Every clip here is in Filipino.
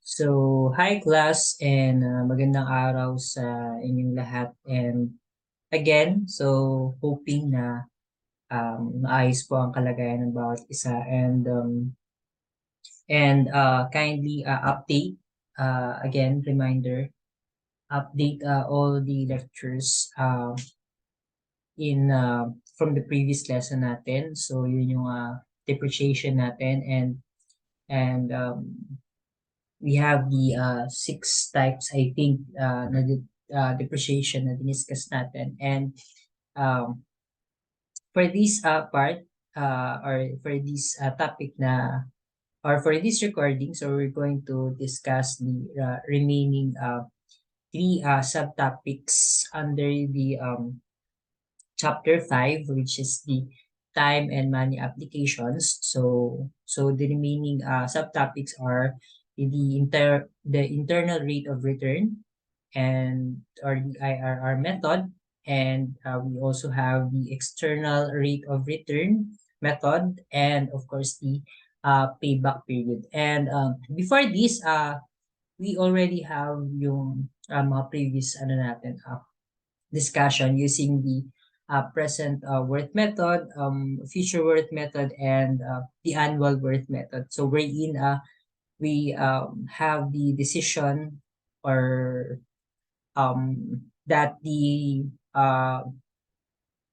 So, hi class and magandang araw sa inyong lahat. And again, so hoping na maayos po ang kalagayan ng bawat isa and kindly update again reminder update all the lectures in from the previous lesson natin. So, yun yung depreciation natin and we have the six types, I think, depreciation na diniscuss natin. And um, for this part, or for this topic na, or for this recording, so we're going to discuss the remaining three subtopics under the chapter 5, which is the time and money applications. So the remaining subtopics are the internal rate of return and or the IRR method, and we also have the external rate of return method, and of course the payback period. And before this, we already have yung mga previous discussion using the present worth method, future worth method, and the annual worth method. So wherein we have the decision or that the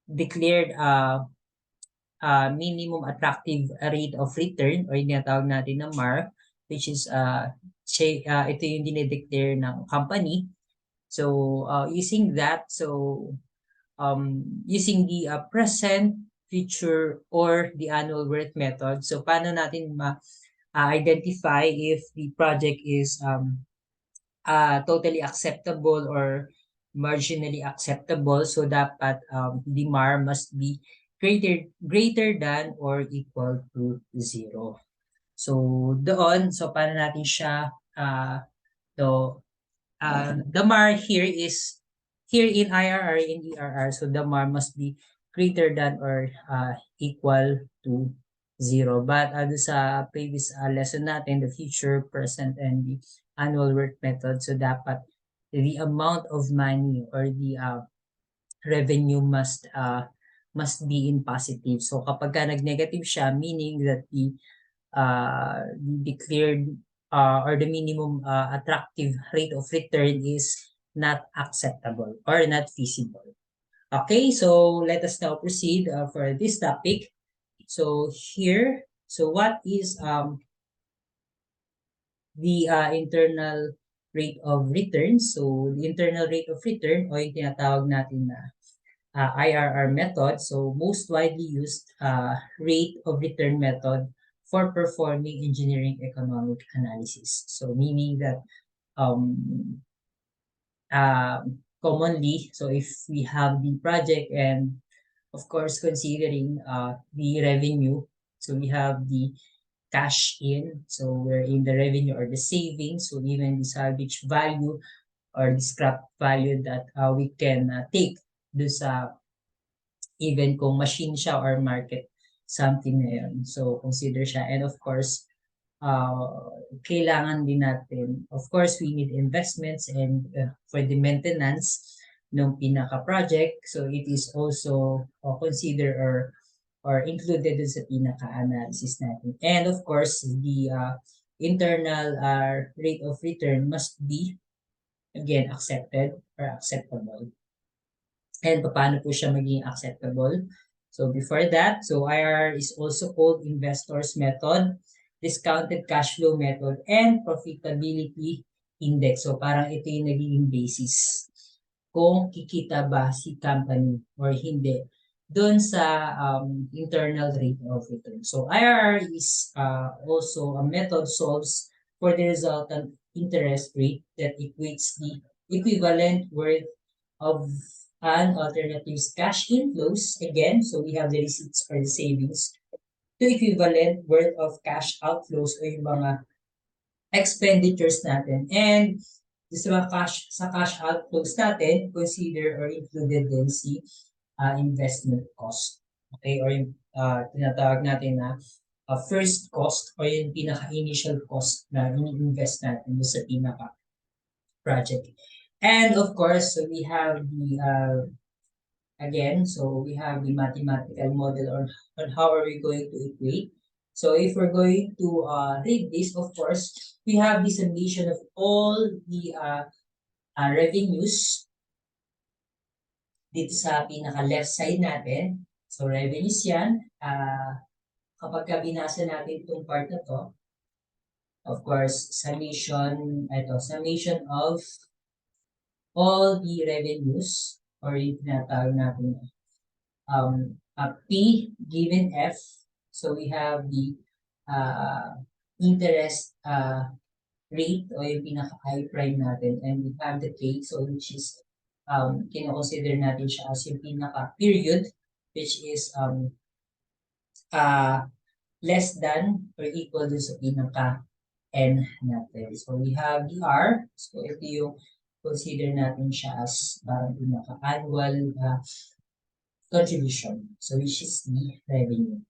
declared minimum attractive rate of return or yung tinatawag natin na MAR, which is ito yung dinedeclare ng company. So using that, using the present, future, or the annual worth method. So paano natin identify if the project is totally acceptable or marginally acceptable? So dapat the MAR must be greater than or equal to 0. So doon, so paano natin siya so the MAR here in IRR and ERR, so the MAR must be greater than or equal to 0. But sa previous lesson natin, the future, present, and the annual worth method, so dapat the amount of money or the revenue must be in positive. So kapag ka nag-negative siya, meaning that the declared or the minimum attractive rate of return is not acceptable or not feasible. Okay, so let us now proceed for this topic. So here, so what is the internal rate of return? So the internal rate of return o yung tinatawag natin na IRR method, so most widely used rate of return method for performing engineering economic analysis. So meaning that commonly, so if we have the project and of course considering the revenue, so we have the cash in, so we're in the revenue or the savings, so even the salvage value or the scrap value that we can take do sa even kung machine siya or market something na yun. So, consider siya. And of course, kailangan din natin, of course, we need investments and for the maintenance ng pinaka-project. So, it is also considered or included sa pinaka-analysis natin. And of course, the internal rate of return must be, again, accepted or acceptable. And paano po siya maging acceptable? So before that, so IRR is also called investors method, discounted cash flow method, and profitability index. So parang ito yung nagiging basis kung kikita ba si company or hindi doon sa internal rate of return. So IRR is also a method solves for the resultant interest rate that equates the equivalent worth of and alternatives cash inflows, again, so we have the receipts for the savings, to equivalent worth of cash outflows o yung mga expenditures natin. And sa cash outflows natin, consider or included din si investment cost. Okay, or yung tinatawag natin na first cost o yung pinaka-initial cost na ini-invest natin sa pinaka-project. And of course, so we have the again, so we have the mathematical model on how are we going to equate. So if we're going to read this, of course, we have the summation of all the revenues dito sa pinaka-left side natin. So revenues yan. Kapag binasa natin itong part na to, of course, summation of all the revenues or yung tinatawag natin P given F. So we have the interest rate o yung pinaka-I prime natin, and we have the K, so which is kino-consider natin siya as yung pinaka-period, which is less than or equal dun sa pinaka-N natin. So we have the R, so ito yung consider natin siya as parang pinaka-annual contribution, so which is the revenue.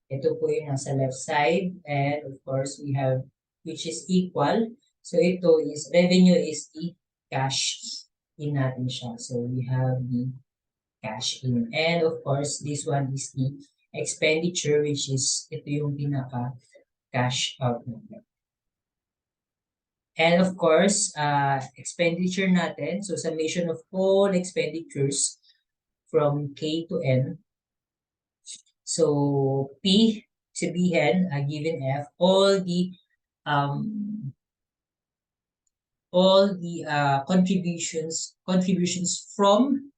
Ito po yung nasa left side, and of course we have which is equal. So ito is revenue is the cash in natin siya. So we have the cash in, and of course this one is the expenditure, which is ito yung pinaka cash out natin. And of course, expenditure natin, so summation of all expenditures from K to N. So P, sabihin, given F, all the contributions from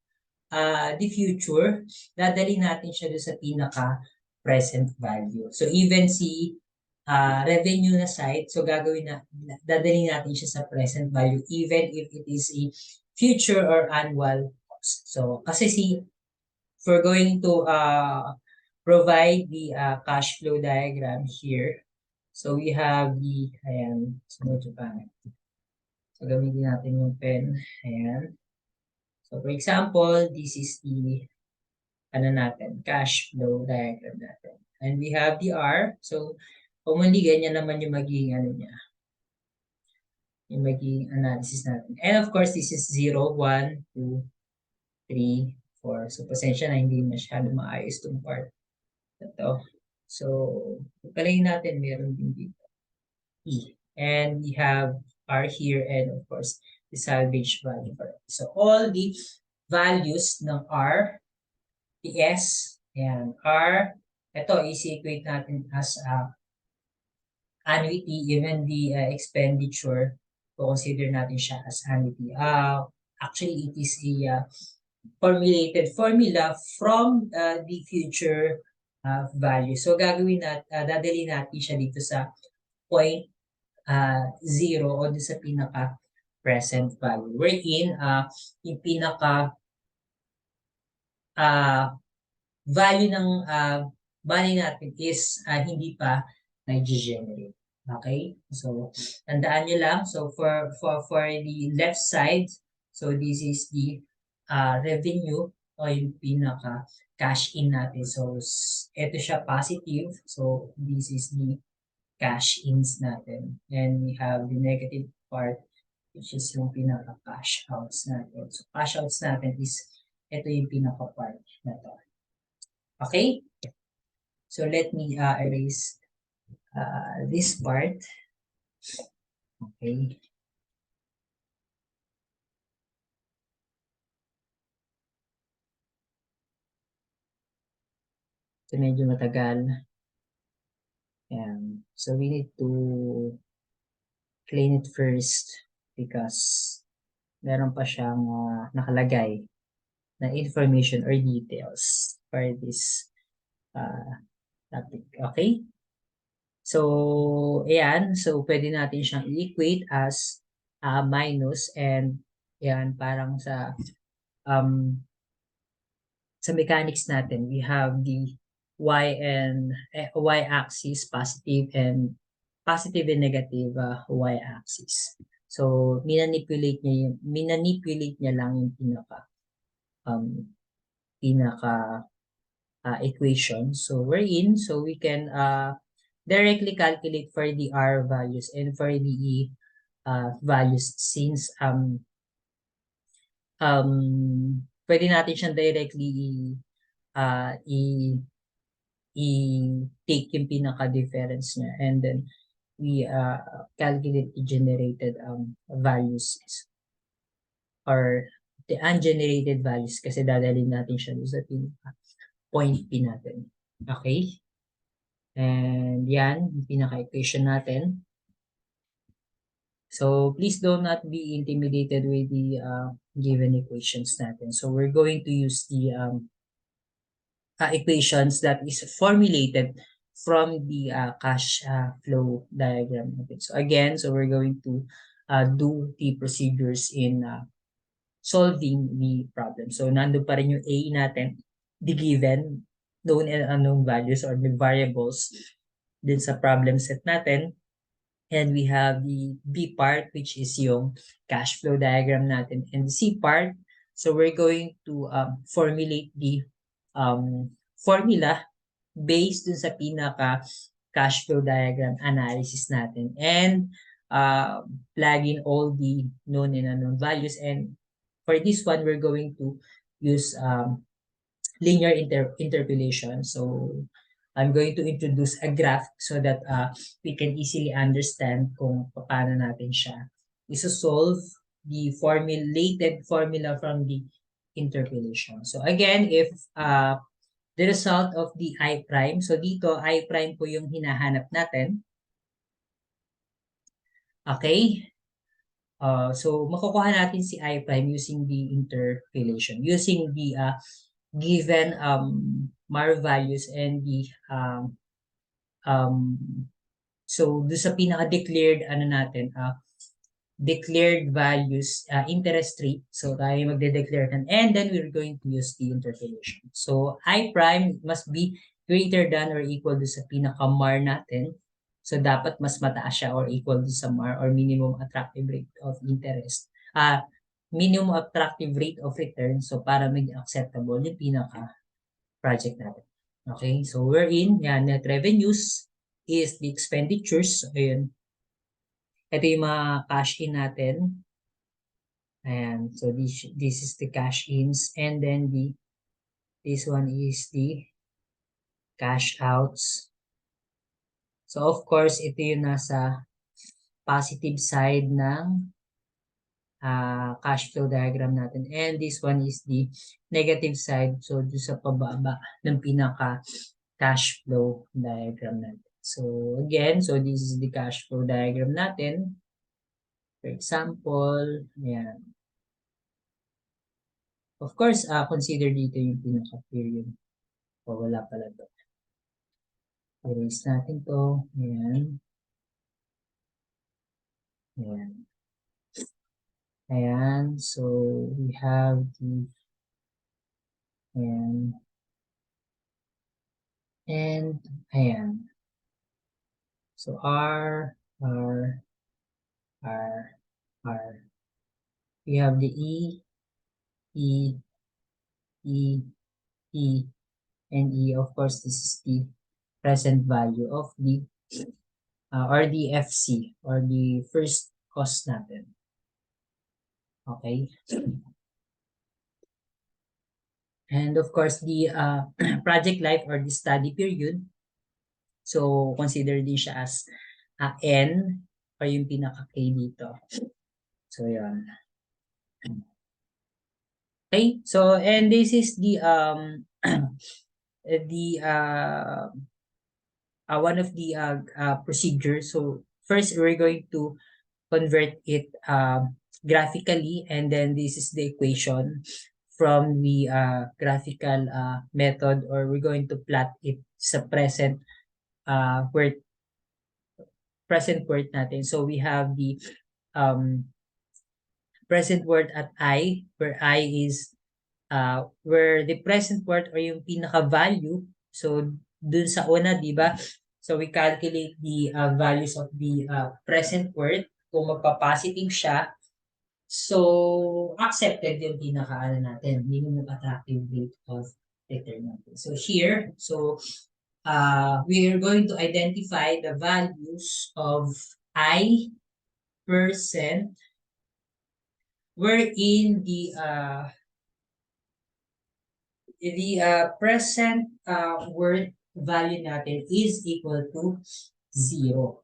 the future, dadali natin siya doon sa pinaka present value. So even si revenue na side, so dadali natin siya sa present value even if it is a future or annual cost. So kasi if we're going to provide the cash flow diagram here. So we have the, ayan, medyo pangit. So gamitin natin yung pen, ayan. So for example, this is the, cash flow diagram natin. And we have the R. So commonly, ganyan naman yung magiging, yung magiging analysis natin. And of course, this is 0, 1, 2, 3, 4. So pasensya na, hindi masyado maayos itong part. Ito. So, pagpalayin natin, meron din dito. E. And we have R here, and of course, the salvage value for it. So, all the values ng R, the S, and R, ito, equate natin as annuity, even the expenditure, so consider natin siya as annuity. Actually, it is a formulated formula from the future value. So gagawin dadali natin siya dito sa 0 o dito sa pinaka present value. Wherein yung pinaka value ng money natin is hindi pa nag-generate. Okay? So tandaan nyo lang. So for the left side, so this is the revenue o yung pinaka cash in natin. So ito siya positive. So this is the cash ins natin. And we have the negative part, which is yung pinaka cash outs natin. So cash outs natin is ito yung pinaka part na to. Okay? So let me erase this part. Okay. So medyo matagal. Ayan. So we need to clean it first because meron pa siyang nakalagay na information or details for this topic. Okay? So, ayan. So, pwede natin siyang i-equate as minus, and ayan, parang sa mechanics natin, we have the y-axis positive and negative y-axis. So, minanipulate niya lang yung pinaka equation. So, so we can directly calculate for the R values and for the E values since pwede natin siyang directly i-take yung pinaka-difference niya and then we calculate the generated values or the ungenerated values kasi dadalhin natin siya sa pinaka-point P natin. Okay? And yan, yung pinaka-equation natin. So please do not be intimidated with the given equations natin. So we're going to use the equations that is formulated from the cash flow diagram natin. So again, so we're going to do the procedures in solving the problem. So nandun pa rin yung A natin, the given, known and unknown values or the variables din sa problem set natin. And we have the B part, which is yung cash flow diagram natin. And the C part, so we're going to formulate the formula based dun sa pinaka cash flow diagram analysis natin. And plug in all the known and unknown values. And for this one, we're going to use linear interpolation. So I'm going to introduce a graph so that we can easily understand kung paano natin siya iso-solve the formulated formula from the interpolation. So again, if the result of the I prime, so dito I prime po yung hinahanap natin. Okay? So makukuha natin si I prime using the interpolation, using the given MAR values and the so do sa pinaka-declared ano natin declared values interest rate, so tayo magde-declare nan and then we're going to use the interpolation. So I prime must be greater than or equal to sa pinaka-MAR natin, so dapat mas mataas siya or equal to sa MAR or minimum attractive rate of interest minimum attractive rate of return, so para maging acceptable yung pinaka project natin. Okay, so we're in net revenues is the expenditures. So, ayun. Ito yung mga cash in natin. Ayan, so this is the cash ins and then this one is the cash outs. So of course, ito yung nasa positive side ng cash flow diagram natin. And this one is the negative side. So, doon sa pababa ng pinaka cash flow diagram natin. So, again, so this is the cash flow diagram natin. For example, ayan. Of course, consider dito yung pinaka period. O, wala pala to. Erase natin to. Ayan. Ayan. Ayan, so we have the ayan. And ayan. So R. We have the E, E, and E. Of course, this is the present value of the or the FC or the first cost natin. Okay. And of course, the project life or the study period. So, consider din siya as N or yung pinaka-K dito. So, yun. Okay. So, and this is the one of the procedures. So, first, we're going to convert it graphically, and then this is the equation from the graphical method, or we're going to plot it sa present worth natin. So we have the present worth at I, where I is where the present worth or yung pinaka-value. So dun sa una, di ba? So we calculate the values of the present worth. Kung magpa-positive siya, so accepted yung pinaka-ano natin, minimum attractive rate of return natin. So here, so we are going to identify the values of I percent wherein the present word value natin is equal to 0.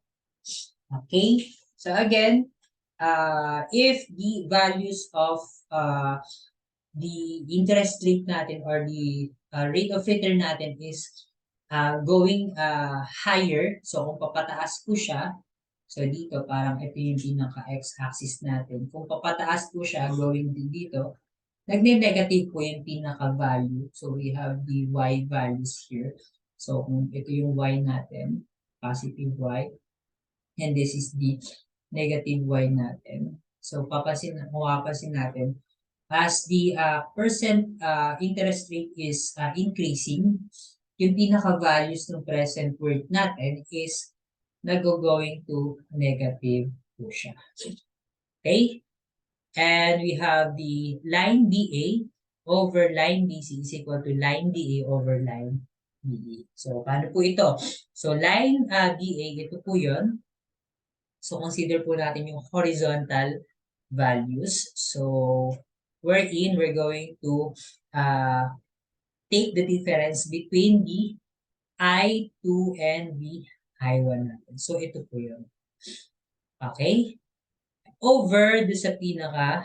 Okay? So again, if the values of the interest rate natin or the rate of return natin is going higher, so kung papataas po siya, so dito parang ito yung pinaka-x-axis natin. Kung papataas po siya, going din dito, nagne-negative po yung pinaka-value. So we have the y values here. So kung ito yung y natin, positive y, and this is the negative y natin. So mapapansin natin, as the percent interest rate is increasing, yung pinaka-values ng present worth natin is nag-going to negative po siya. Okay? And we have the line BA over line BC is equal to line DA over line BE. So, paano po ito? So, line BA, ito po yun. So, consider po natin yung horizontal values. So, wherein we're going to take the difference between the I2 and the I1 natin. So, ito po yun. Okay? Over do sa pinaka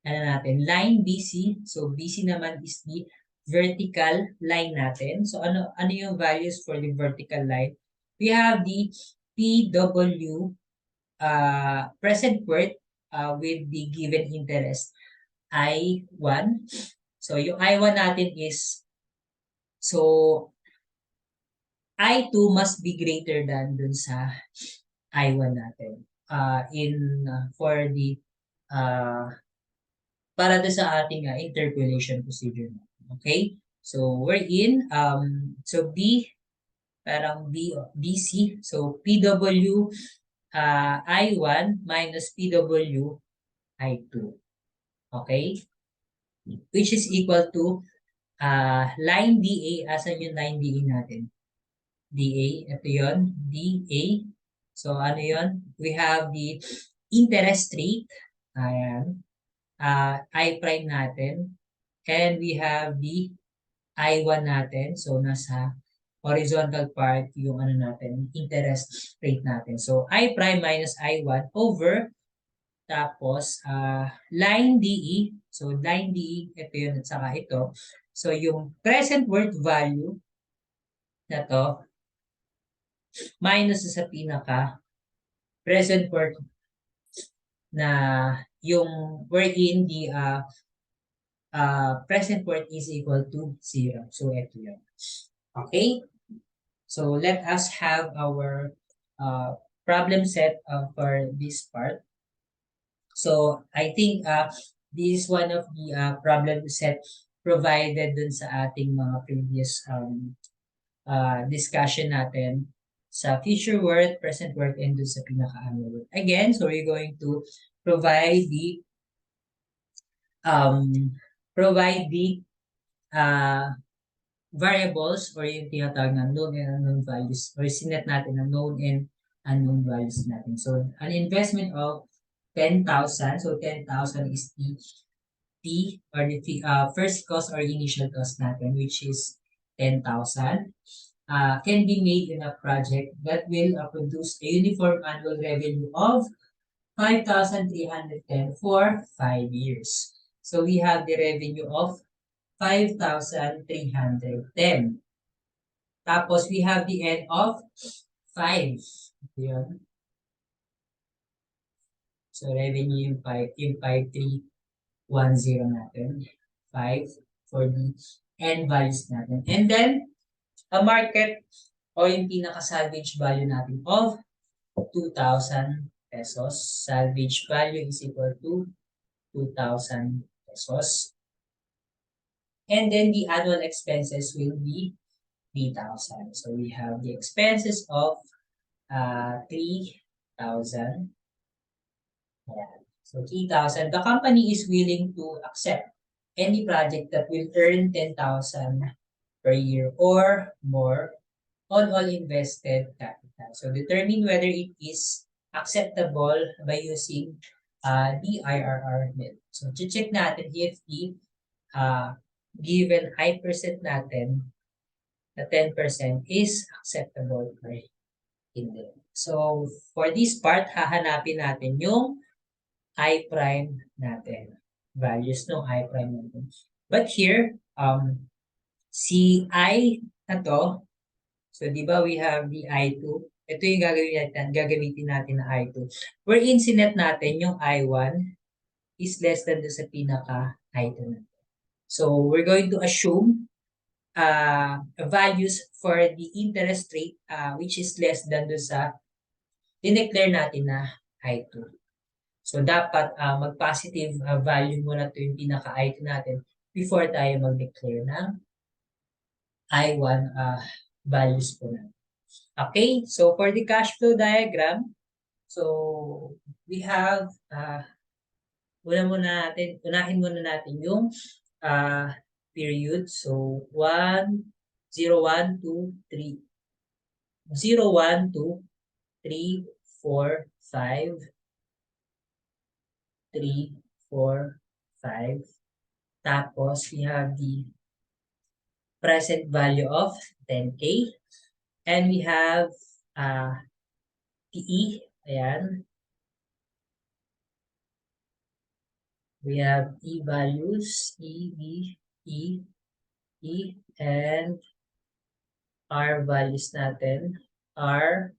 line BC. So, BC naman is the vertical line natin. So, ano yung values for the vertical line? We have the PW present worth with the given interest I1. So, yung I1 natin is, so, I2 must be greater than dun sa I1 natin. For the para doon sa ating interpolation procedure. Okay? So, we're in, so BC, so PW I1 minus PW I2. Okay? Which is equal to line DA, asan yung line DA natin? DA, ito yun, DA. So, ano yun? We have the interest rate, ayan, I prime natin, and we have the I1 natin. So, nasa horizontal part yung ano natin, interest rate natin. So, I prime minus I1 over, tapos, line DE. So, line DE, ito yun at saka ito. So, yung present worth value na to, minus sa pinaka present worth na yung wherein the present worth is equal to 0. So, ito yun. Okay? So, let us have our problem set for this part. So, I think this is one of the problem set provided dun sa ating mga previous discussion natin sa future worth, present worth, and dun sa pinaka-annual worth. Again, so we're going to provide the variables or yung tinatawag na known and unknown values or sinet natin na known and unknown values natin. So, an investment of 10,000. So, 10,000 is the first cost or initial cost natin, which is 10,000. Can be made in a project that will produce a uniform annual revenue of 5,310 for 5 years. So, we have the revenue of 5,310. Tapos, we have the end of 5. Yun. So, revenue yung 5,310 natin. 5 for the end values natin. And then, a market o yung pinaka-salvage value natin of 2,000 pesos. Salvage value is equal to 2,000 pesos. And then the annual expenses will be 3,000. So we have the expenses of 3,000. Yeah. So 3,000. The company is willing to accept any project that will earn 10,000 per year or more on all invested capital. So determine whether it is acceptable by using the IRR method. So check natin if the given high percent natin na 10% is acceptable or hindi. So for this part, hahanapin natin yung I prime natin. Values ng I prime natin. But here, si I na to, so di ba we have the I2. Ito yung gagamitin natin na I2. Wherein sinet natin yung I1 is less than sa pinaka I2 natin. So we're going to assume values for the interest rate which is less than sa dineclare natin na I2. So, dapat mag-positive value muna ito yung pinaka-I2 natin before tayo mag-declare ng I1 values po natin. Okay, so for the cash flow diagram, so we have, unahin muna natin yung period. So, 1, 0, 1, 2, 3. 0, 1, 2, 3, 4, 5, 3, 4, 5. Tapos, we have the present value of 10K. And we have PE. Ayan. We have E values, E, B, E, E, and R values natin. R,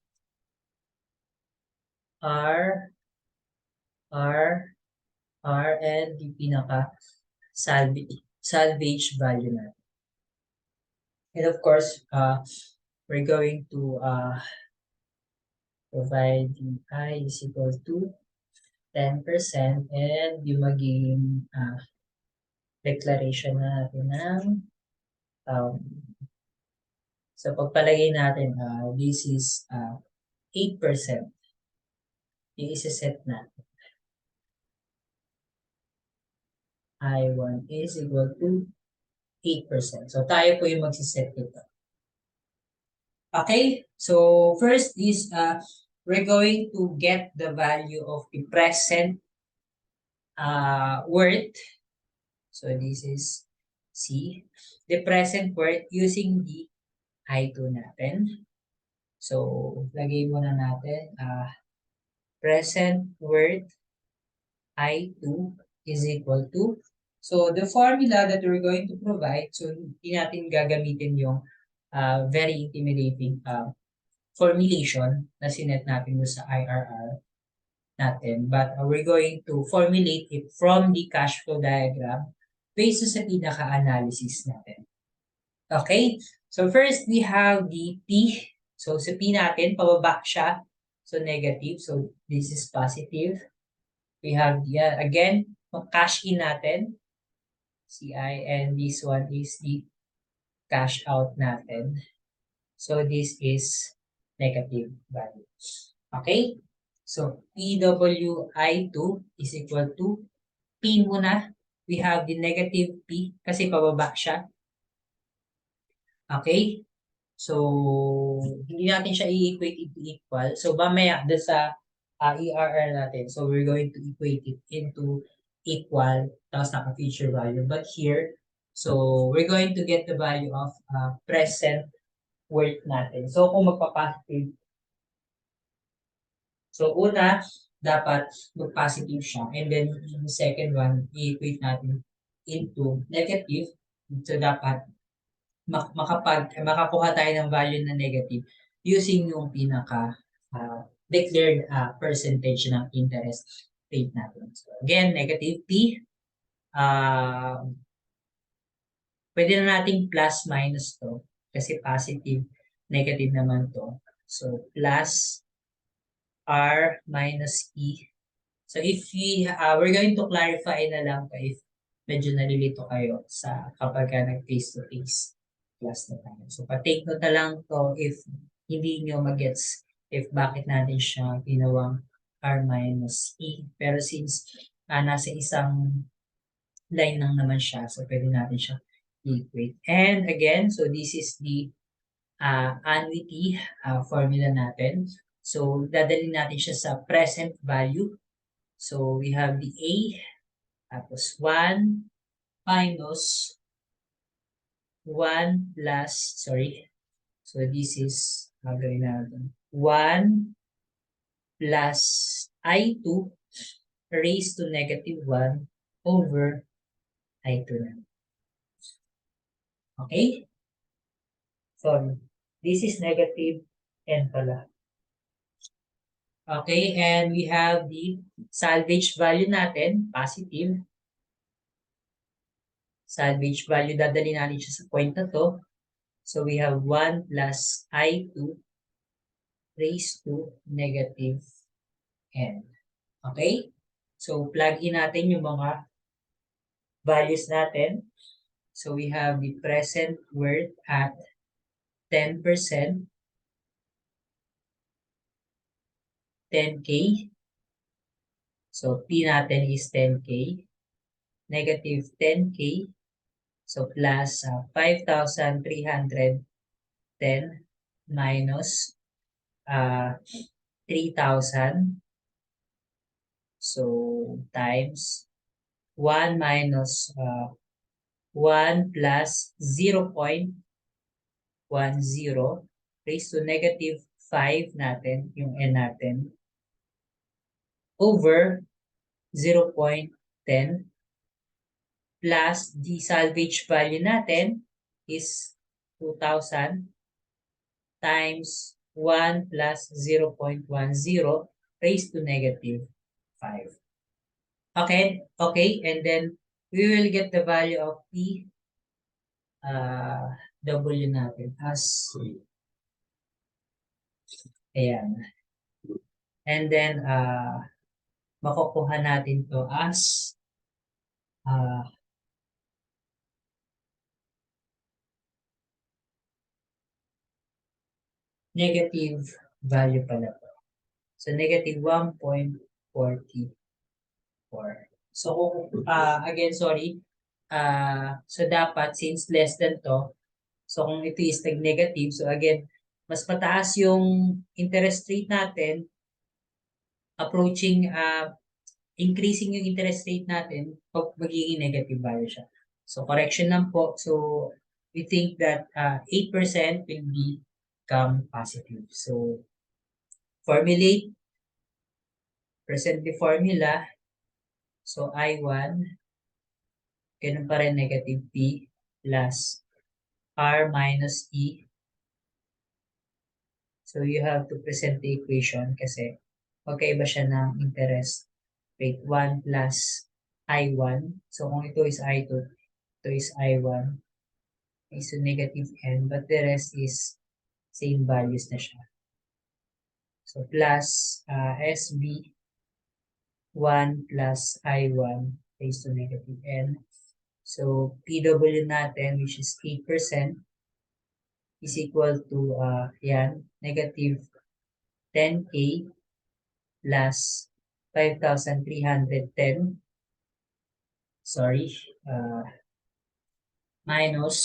and yung pinaka salvage value natin. And of course, we're going to provide the I is equal to 10% and yung magiging declaration natin ng so pagpalagay natin, this is 8%. Yung isa-set natin. I1 is equal to 8%. So tayo po yung magsiset ito. Okay, so first is we're going to get the value of the present worth. So this is C. The present worth using the I2 natin. So lagay muna natin present worth I2 is equal to, so the formula that we're going to provide, so hindi natin gagamitin yung very intimidating formulation na sinet natin sa IRR natin. But we're going to formulate it from the cash flow diagram based sa pinaka-analysis natin. Okay? So first, we have the P. So sa P natin, pababa siya. So negative. So this is positive. We have, again, cash in natin. CI. And this one is the cash out natin. So this is negative value. Okay? So PWI2 is equal to P muna. We have the negative P kasi pababa siya. Okay? So, hindi natin siya i-equate into equal. So, mamaya doon sa ERR natin. So, we're going to equate it into equal tapos naka-feature value. But here, so, we're going to get the value of present worth natin. So, kung magpa-positive, so, una, dapat mag-positive siya. And then, yung second one, i-equate natin into negative. So, dapat makakuha tayo ng value na negative using yung pinaka declared percentage ng interest rate natin. So, again, negative P. Pwede na nating plus minus to kasi positive, negative naman to. So, plus R minus E. So, if we're going to clarify na lang if medyo nalilito kayo sa kapag nag-face-to-face class na tayo. So, pa-take note na lang to if hindi nyo mag-gets if bakit natin siya ginawang R minus E. Pero since nasa isang line lang naman siya, so pwede natin siya equate. And again, so this is the annuity formula natin. So, dadalhin natin siya sa present value. So, we have the A, tapos 1 minus 1 plus, sorry. So, this is, gawin natin, 1 plus I2 raised to negative 1 over I2 na. Okay? Sorry. This is negative n pala. Okay, and we have the salvage value natin, positive. Salvage value, dadali natin siya sa point na to. So we have 1 plus I2 raised to negative n. Okay? So plug in natin yung mga values natin. So we have the present worth at 10%, 10K. So P natin is 10K. Negative 10K. So plus 5,310 minus 3,000. So times 1 minus 1 plus 0.10 raised to negative 5 natin, yung n natin, over 0.10 plus the salvage value natin is 2,000 times 1 plus 0.10 raised to negative 5. Okay, okay, and then we will get the value of P W natin as, ayan. And then, makukuha natin to as negative value pala to. So, negative 1.44. So, again, sorry. So, dapat, since less than to, so kung ito is negative, so again, mas mataas yung interest rate natin, approaching, increasing yung interest rate natin, pag magiging negative value siya. So, correction lang po. So, we think that 8% will become positive. So, formulate, present the formula. So, I1, ganun pa rin, negative P plus R minus E. So, you have to present the equation kasi magkaiba siya ng interest rate. 1 plus I1. So, kung ito is I2, ito is I1. Is to negative n, but the rest is same values na siya. So, plus SB 1 plus I1 raised to negative n. So, PW natin, which is 8%, is equal to, yan, negative 10K plus 5,310. Sorry. Minus,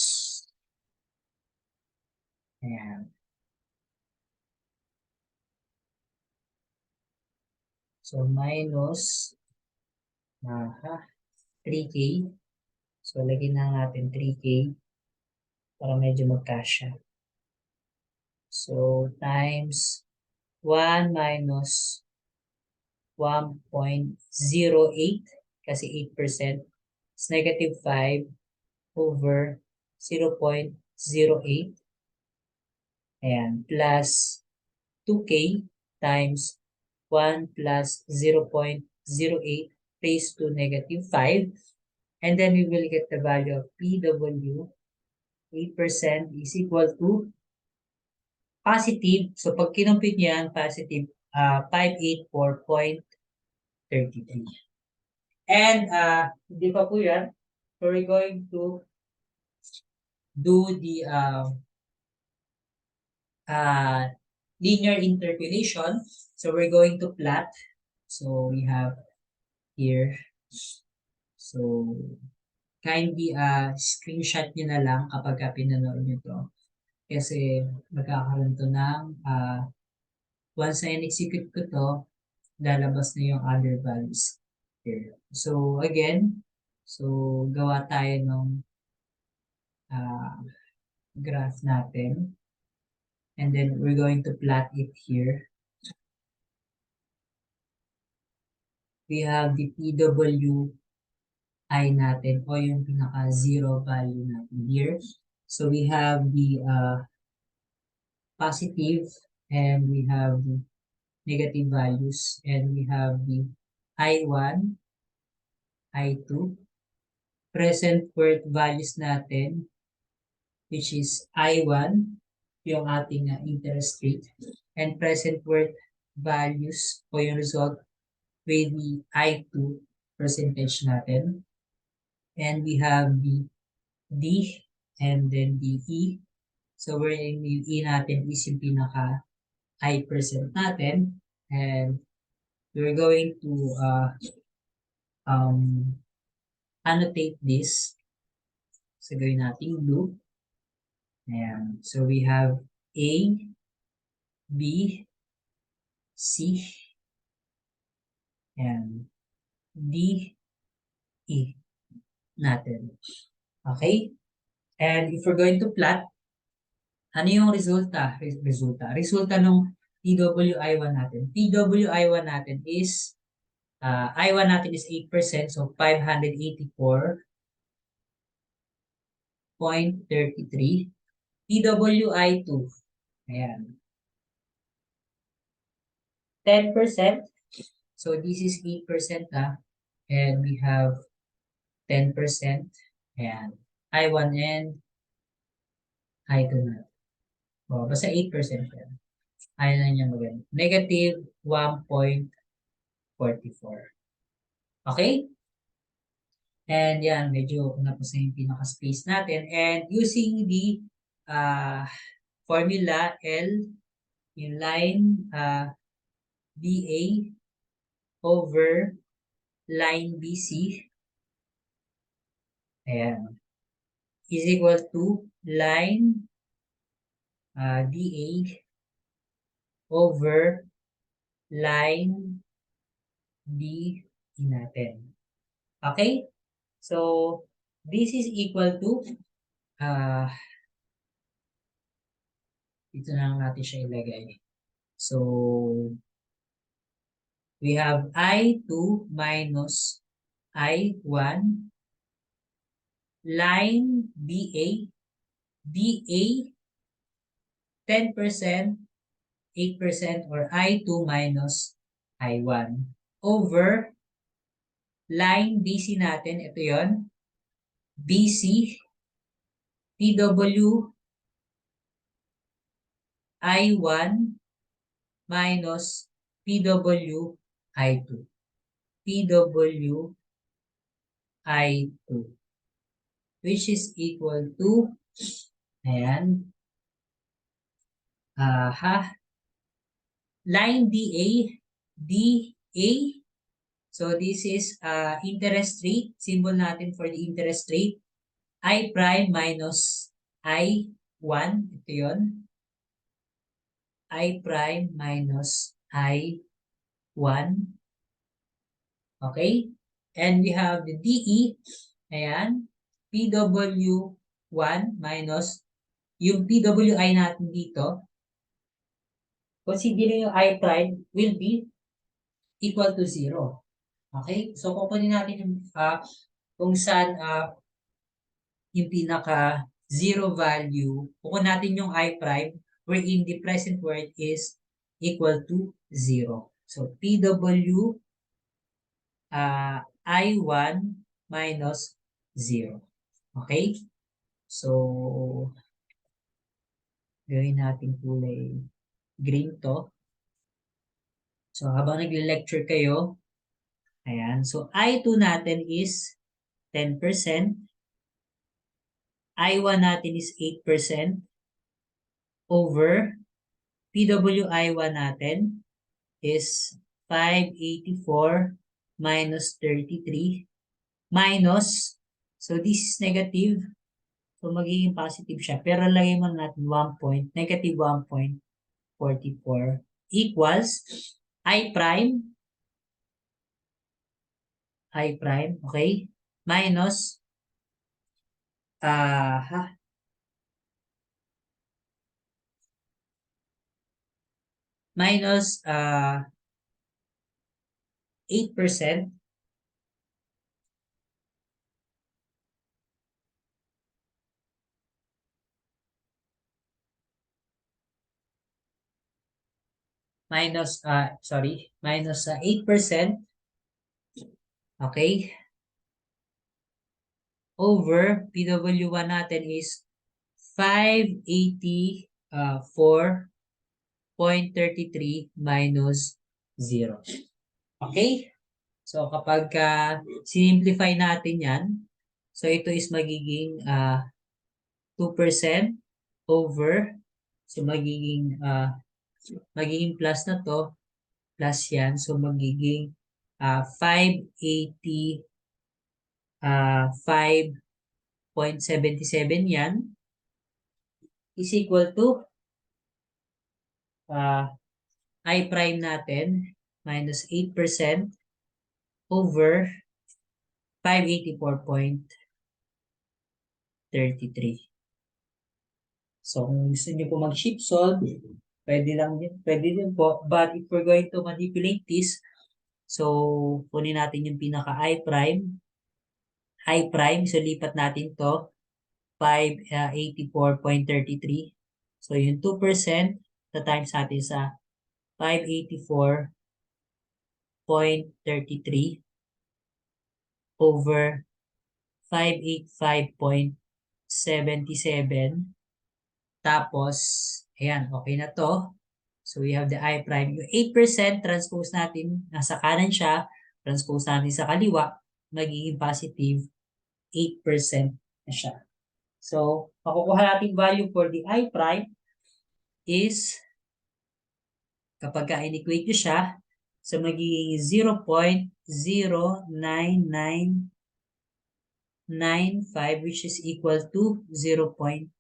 ayan. So, minus 3K. So, lagyan na natin 3K para medyo magkasya. So, times 1 minus 1.08 kasi 8% is negative 5 over 0.08. Ayan, plus 2K times 1 plus 0.08 raised to negative 5. And then we will get the value of PW. 8% is equal to positive. So, pag kinumpit nyo yan, positive 584.33. And, hindi pa po yan. So, we're going to do the linear interpolation. So, we're going to plot. So, we have here. So, kindly screenshot nyo na lang kapag pinanood nyo to. Kasi magkakaroon to ng, once na in-execute ko to, lalabas na yung other values here. So, again, so gawa tayo ng graph natin. And then we're going to plot it here. We have the PWI natin o yung pinaka-zero value natin here. So we have the positive and we have the negative values and we have the I1, I2, present worth values natin which is I1, yung ating interest rate, and present worth values o yung result with the I2 percentage natin. And we have the D and then the E. So wherein yung E natin is yung pinaka I percent natin. And we're going to annotate this. So gawin natin blue. Ayan. So we have A, B, C, and D, E natin. Okay? And if we're going to plot, ano yung resulta? Resulta ng PWI1 natin. PWI1 natin is, I1 natin is 8%, so 584.33. PWI2, ayan, 10%. So this is 8% and we have 10%. Ayan, I1 and I2 na. O, basta 8% yan. Ayaw na niya maganda. Negative 1.44. Okay? And yan, medyo napos na yung pinaka-space natin. And using the formula L, yung line BA over line BC, ayan, is equal to line DA over line B natin. Okay? So, this is equal to, dito na lang natin siya ilagay. So, we have I2 minus I1 line BA, BA 10%, 8% or I2 minus I1 over line BC natin, ito yon, BC PW I1 minus PW I2. PW I2 which is equal to, ayan, line DA, DA, so this is interest rate, symbol natin for the interest rate, I prime minus I1, ito yun, I prime minus I1, okay, and we have the DE, ayan, PW1 minus, yung PWI natin dito, considering yung I prime will be equal to 0. Okay? So, kukunin natin yung kung saan yung pinaka 0 value. Kukunin natin yung I prime wherein the present worth is equal to 0. So, PW I1 minus 0. Okay? So, gawin natin kulay green to. So, habang nagle-lecture kayo, ayan. So, I2 natin is 10%. I1 natin is 8% over PWI1 natin is 584 minus 33 minus, so this is negative So, magiging positive siya. Pero lagay mo natin negative 1.44 equals I prime, okay? Minus, uh, minus 8% minus 8%, okay, over PW1 natin is 584.33 minus 0. Okay? So, kapag simplify natin yan, so ito is magiging 2% over, so magiging plus na to, plus yan, so magiging 585.77 yan is equal to I prime natin minus 8% over 584.33. So, kung gusto niyo po mag-shift solve, pwede din po. But if we're going to manipulate this, so, kunin natin yung pinaka I prime, so lipat natin to 584.33. So, yung 2% na times natin sa 584.33 over 585.77. Tapos, ayan, okay na to. So, we have the I prime. Yung 8%, transpose natin, nasa kanan siya, transpose natin sa kaliwa, magiging positive 8% na siya. So, makukuha natin value for the I prime is, kapag ka-inequate nyo siya, so magiging 0.09995, which is equal to 0.10.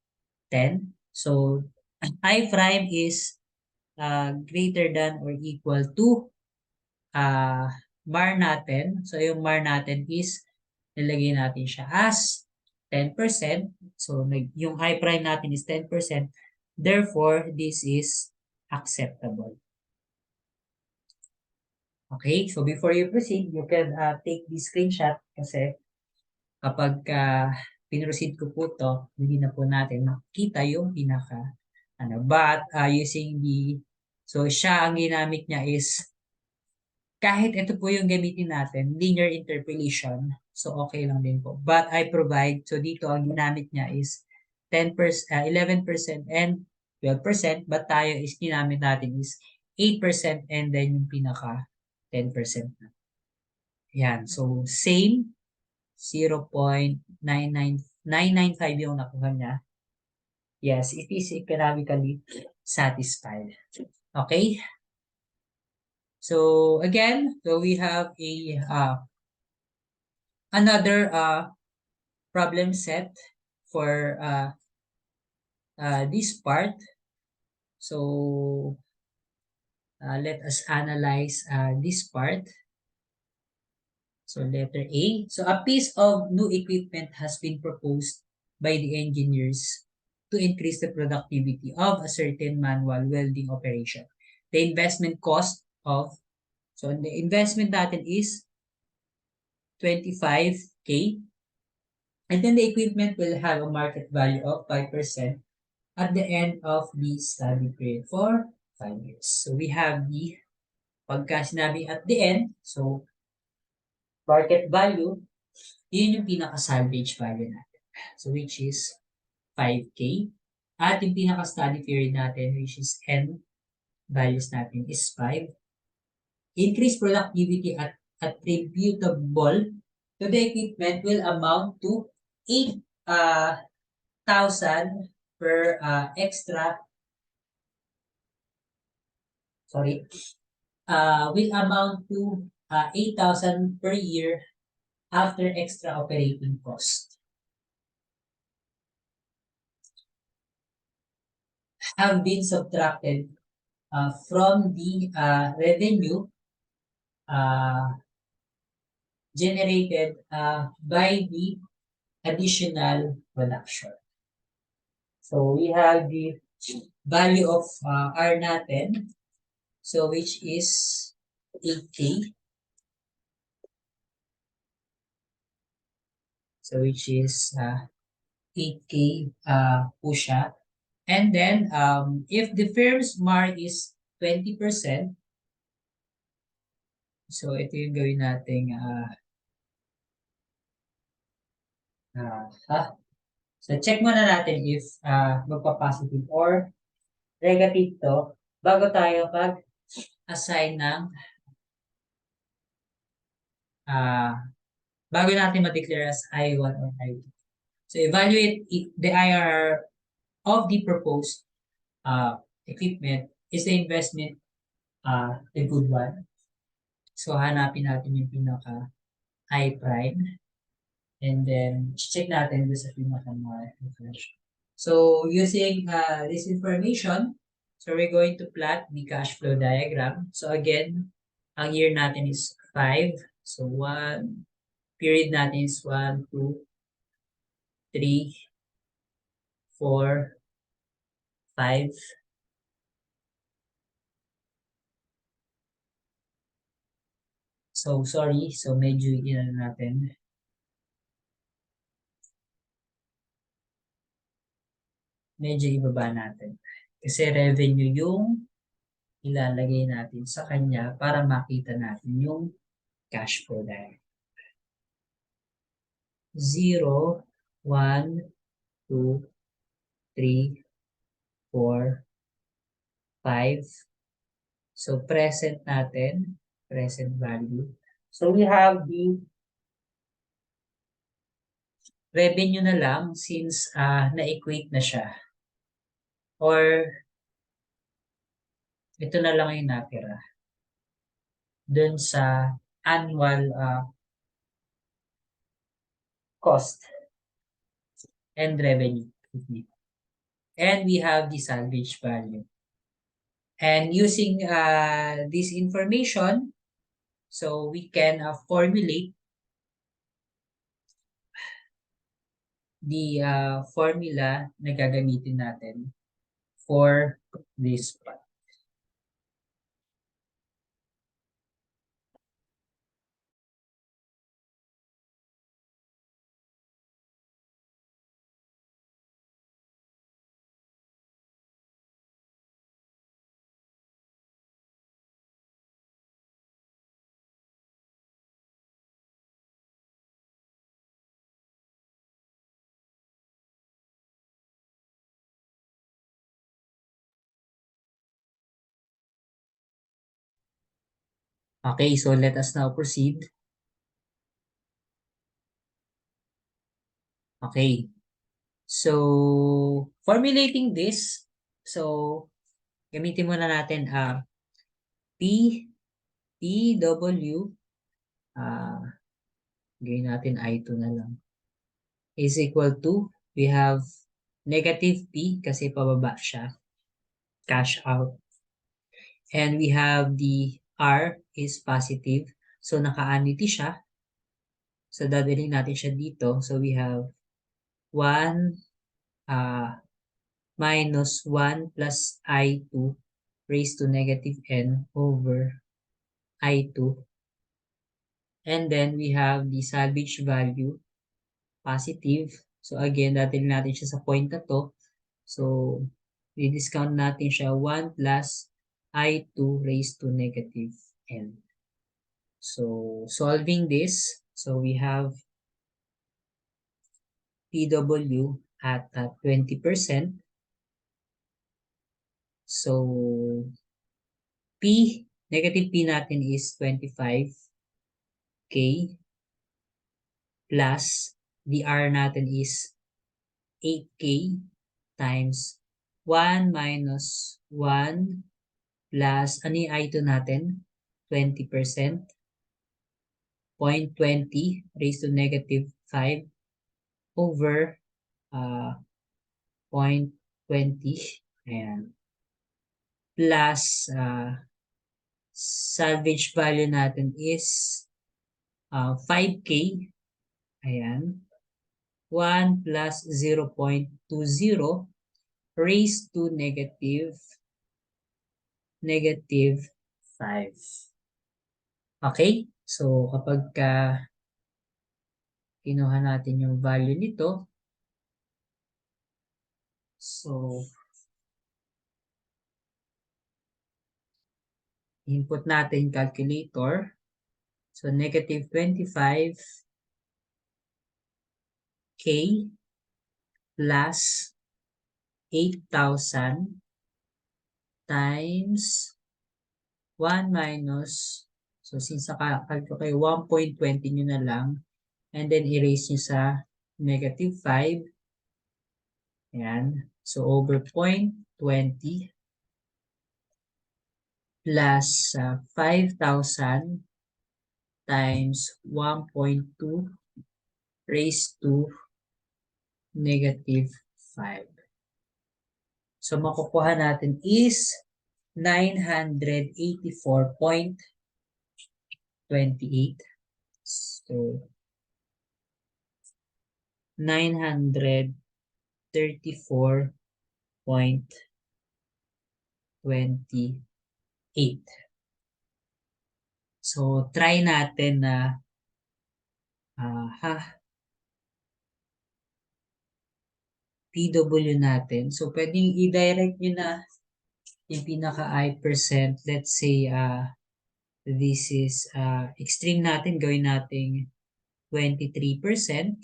So, I prime is greater than or equal to mar natin. So, yung mar natin is nilagay natin siya as 10%. So, yung I prime natin is 10%. Therefore, this is acceptable. Okay? So, before you proceed, you can take this screenshot kasi kapag pinroceed ko po to, hindi na po natin makikita yung pinaka but using so siya ang ginamit niya is kahit ito po yung gamitin natin, linear interpolation, so okay lang din po. But I provide, so dito ang ginamit niya is 10%, 11% and 12%, but tayo is ginamit natin is 8% and then yung pinaka 10% na. Yan, so same 0.995 yung nakuha niya. Yes, it is economically satisfied. Okay? So again, so we have a another problem set for this part. So let us analyze this part. So letter A. So a piece of new equipment has been proposed by the engineers to increase the productivity of a certain manual welding operation. The investment cost of, so the investment natin is 25K. And then the equipment will have a market value of 5% at the end of the study period for 5 years. So we have the, pagka sinabi at the end, so market value, yun yung pinaka-salvage value natin. So which is 5K. At yung pinaka-study period natin, which is N values natin is 5. Increased productivity attributable to the equipment will amount to 8,000 per will amount to 8,000 per year after extra operating cost. have been subtracted from the revenue uh, generated by the additional production. So we have the value of R natin, so which is 8K. So which is 8K po siya. And then if the firm's MAR is 20%, so ito yung gawin nating so check muna natin if magpa-positive or negative to bago tayo mag-assign ng bago natin ma-declare as I1 or I2. So evaluate the IRR of the proposed equipment. Is the investment a good one? So hanapin natin yung pinaka I prime and then check natin doon sa pinaka more information. So using this information, so we're going to plot the cash flow diagram. So again, ang year natin is 5. So period natin is 1, 2, 3, 4, 5. So sorry, so medyo natin. Medyo ibaba natin. Kasi revenue yung ilalagay natin sa kanya para makita natin yung cash flow diagram. 0, 1, 2, 3, 4, 5. So present natin, present value. So we have the revenue na lang since na-equate na siya. Or ito na lang yung natira dun sa annual cost and revenue. And we have the salvage value. And using this information, so we can formulate the formula na gagamitin natin for this part. Okay, so let us now proceed. Okay. So, formulating this, so, gamitin muna natin PW, gawin natin I2 na lang, is equal to, we have negative P kasi pababa siya, cash out. And we have the R is positive, so naka-annuity siya. So, dadalhin natin siya dito. So, we have 1 minus 1 plus I2 raised to negative n over I2. And then we have the salvage value, positive. So again, dadalhin natin siya sa point na to. So, i-discount natin siya 1 plus I2 raised to negative n. So, solving this, so we have PW at 20%. So, negative P natin is 25K plus the R natin is 8K times 1 minus 1 plus, ano yung I2 natin? 20%. 0.20 raised to negative 5 over 0.20. Ayan. Plus, salvage value natin is 5K. Ayan. 1 plus 0.20 raised to negative 5. Okay? So, kapag kinuha natin yung value nito, so, input natin calculator. So, negative 25K plus 8,000 times 1 minus, so since nakakalko kayo, 1.20 nyo na lang, and then erase nyo sa negative 5. Ayan. So, over 0.20 plus 5,000 times 1.2 raised to negative 5. So, makukuha natin is 984.28. So, 934.28. So, try natin na PW natin. So, pwedeng i-direct nyo na yung pinaka-I%. Let's say, this is extreme natin. Gawin natin 23%.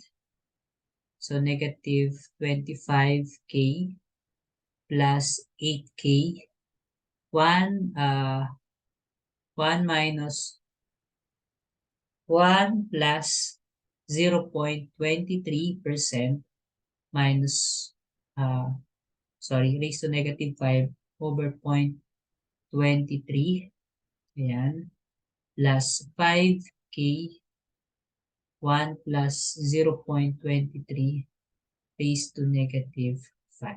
So, negative 25K plus 8K. 1 minus 1 plus 0.23% minus, raised to negative 5 over 0.23. Ayan. Plus 5K, 1 plus 0.23 raised to negative 5.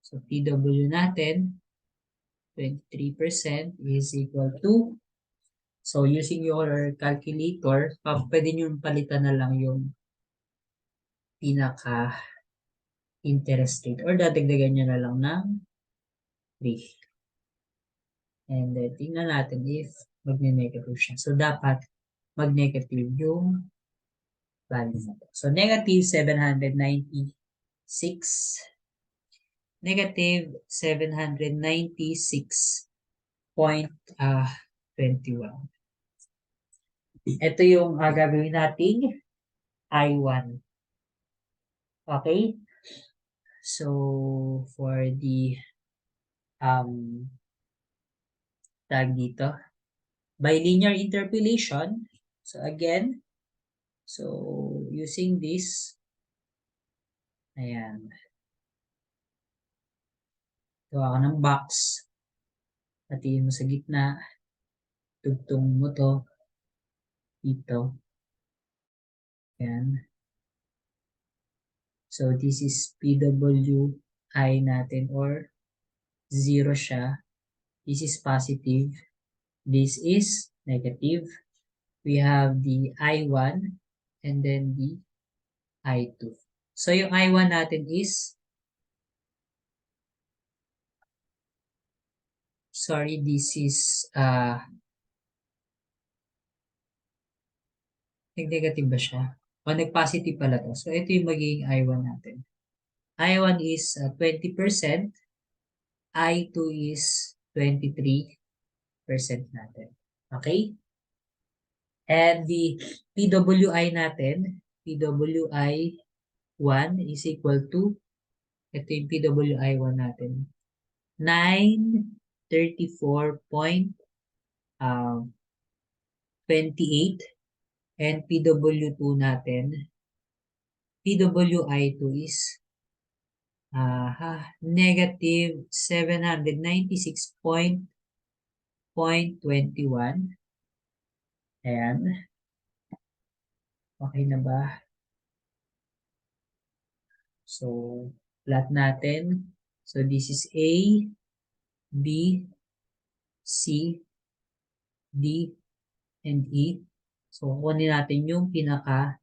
So, PW natin, 23% is equal to, so using your calculator, pwede nyo palitan na lang yung pinaka interest rate or dadagdagan nyo na lang ng 3. And then, tingnan natin if magne-negative siya. So, dapat mag-negative yung value na to. So, negative 796. Negative 796.21. Ito yung gagawin nating I1. Okay? So, for the tag dito, bilinear interpolation. So, again, so, using this, ayan, gawa ka ng box, hatiin mo sa gitna, tugtong mo to, dito, ayan. So, this is PWI natin or 0 siya. This is positive. This is negative. We have the I1 and then the I2. So, yung I1 natin is, this is, nag-negative ba siya? O nag-positive pala to. So, ito yung magiging I1 natin. I1 is 20%. I2 is 23% natin. Okay? And the PWI natin, PWI 1 is equal to, ito yung PWI 1 natin, 934.28. And PW2 natin, PWI2 is negative 796.21. Ayan. Okay na ba? So, plot natin. So this is A, B, C, D, and E. So kunin natin yung pinaka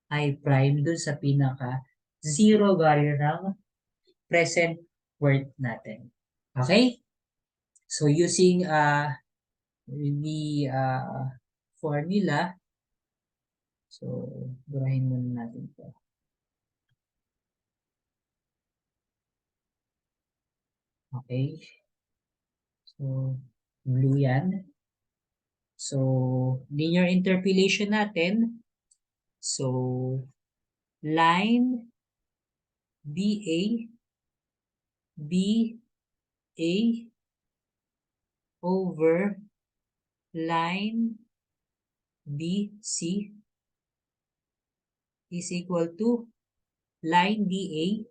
I prime dun sa pinaka zero value ng present worth natin. Okay? So using the formula, so burahin muna natin ito. Okay? So blue yan. So linear interpolation natin. So line BA over line BC is equal to line DA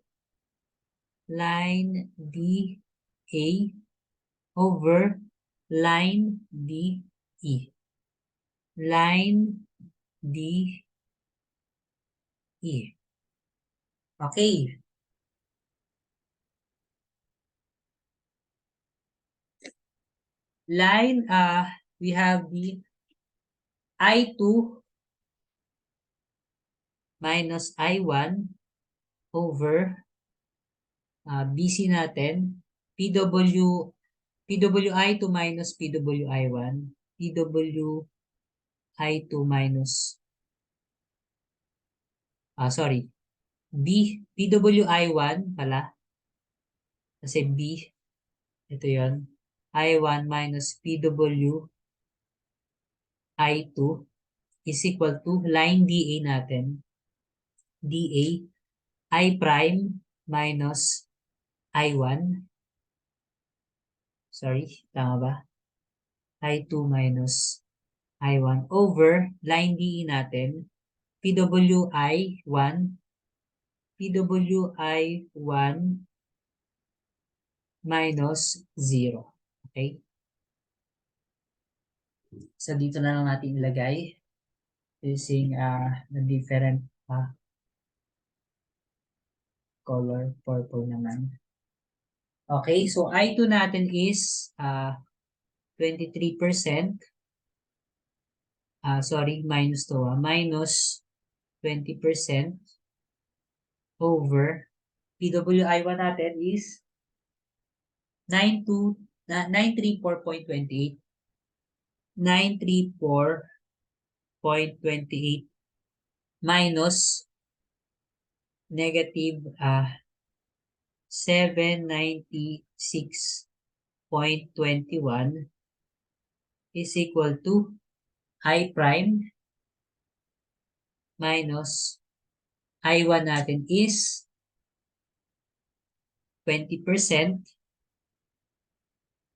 over line DE. Line DE. Okay. Line, we have the I2 minus I1 over BC natin, PWI2 minus PWI1, PWI2 minus, PWI1 pala, kasi B, ito yon I1 minus PWI2 is equal to line DA natin, DA, I prime minus I1, tama ba? I2 minus I1 over line DE natin, PWI1 minus 0. Okay? So, dito na lang natin ilagay using the different color, purple naman. Okay, so I2 natin is 23%. Minus to, minus 20% over PWI1 natin is 934.28. 934.28 minus negative 796.21 is equal to I prime minus I1 natin is 20%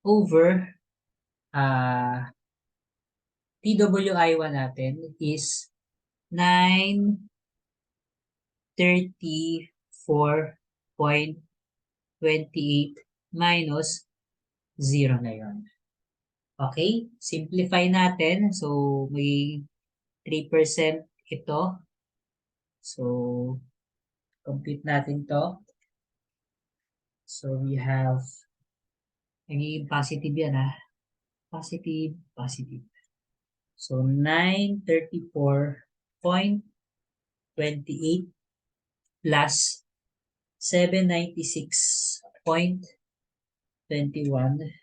over PWI1 natin is 934.28 minus 0 na yun. Okay? Simplify natin. So, may 3% ito. So, compute natin to. So, we have, nagiging positive yan Positive, positive. So, 934.28 plus 796.21.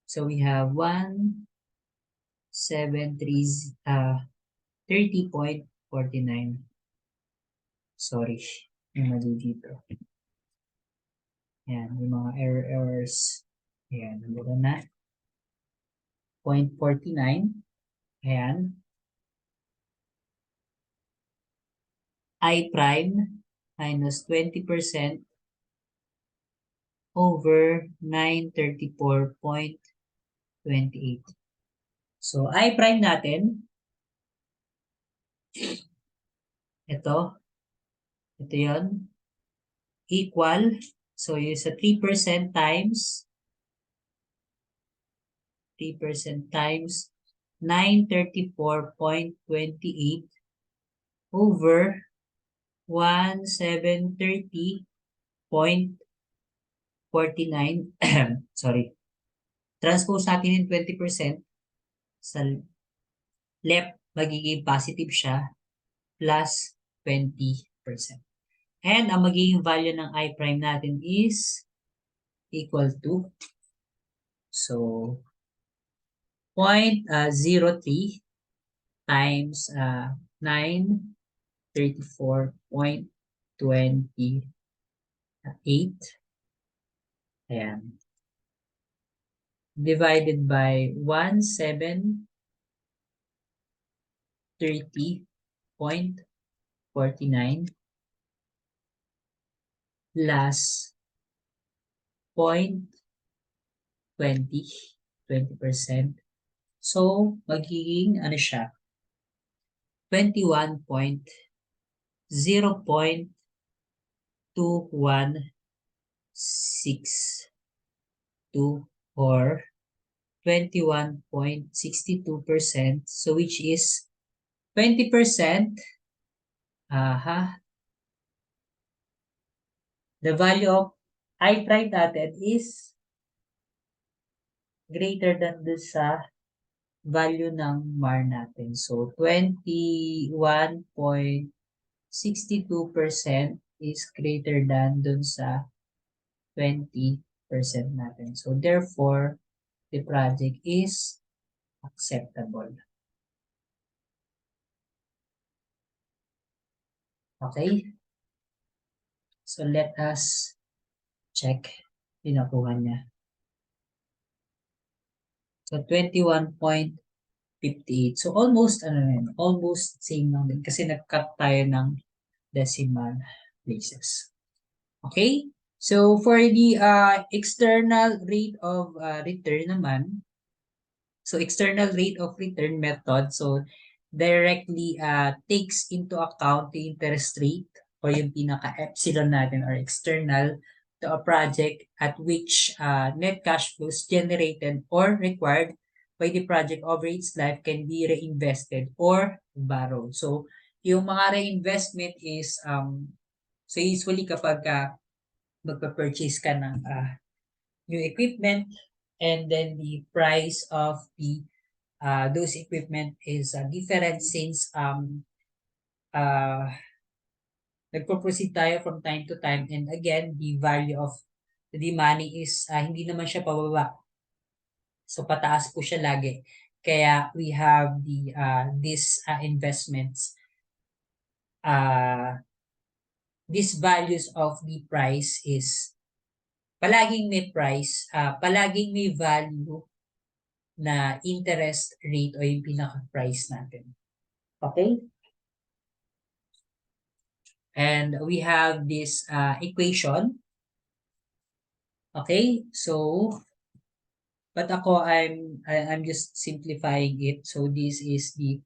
So, we have 30.49. Sorry, yung mali dito. Ayan, yung mga errors. Ayan, nabura na. 0.49. Ayan. I prime minus 20% over 934.28. So, I prime natin, ito yun, equal, so yung sa 3% times 934.28 over 1730 0.49, sorry, transpose natin yung 20%, sa left, magiging positive siya, plus 20%. And ang magiging value ng I prime natin is equal to, so, 0.03 times 934.28, ayan, divided by 1730.49 plus 20%. So, magiging ano siya, 21.2162 or 21.62%. So, which is 20%, the value of I prime natin is greater than the sa value ng MAR natin. So, 21.62% is greater than dun sa 20% natin. So, therefore, the project is acceptable. Okay? So, let us check. Pinakuha niya. So, 21.58. So, almost, almost same lang din. Kasi nag-cut tayo ng decimal places. Okay? So, for the external rate of return naman, so external rate of return method, so directly takes into account the interest rate or yung pinaka-epsilon natin or external to a project at which net cash flows generated or required by the project over its life can be reinvested or borrowed. So, yung mga reinvestment is, so usually kapag magpa-purchase ka ng new equipment and then the price of the those equipment is different since nagpo-proceed tayo from time to time and again the value of the money is hindi naman siya pababa. So pataas po siya lagi. Kaya we have the these investments these values of the price is palaging may price, palaging may value na interest rate o yung pinaka-price natin. Okay? And we have this equation. Okay? So, but ako, I'm just simplifying it. So, this is the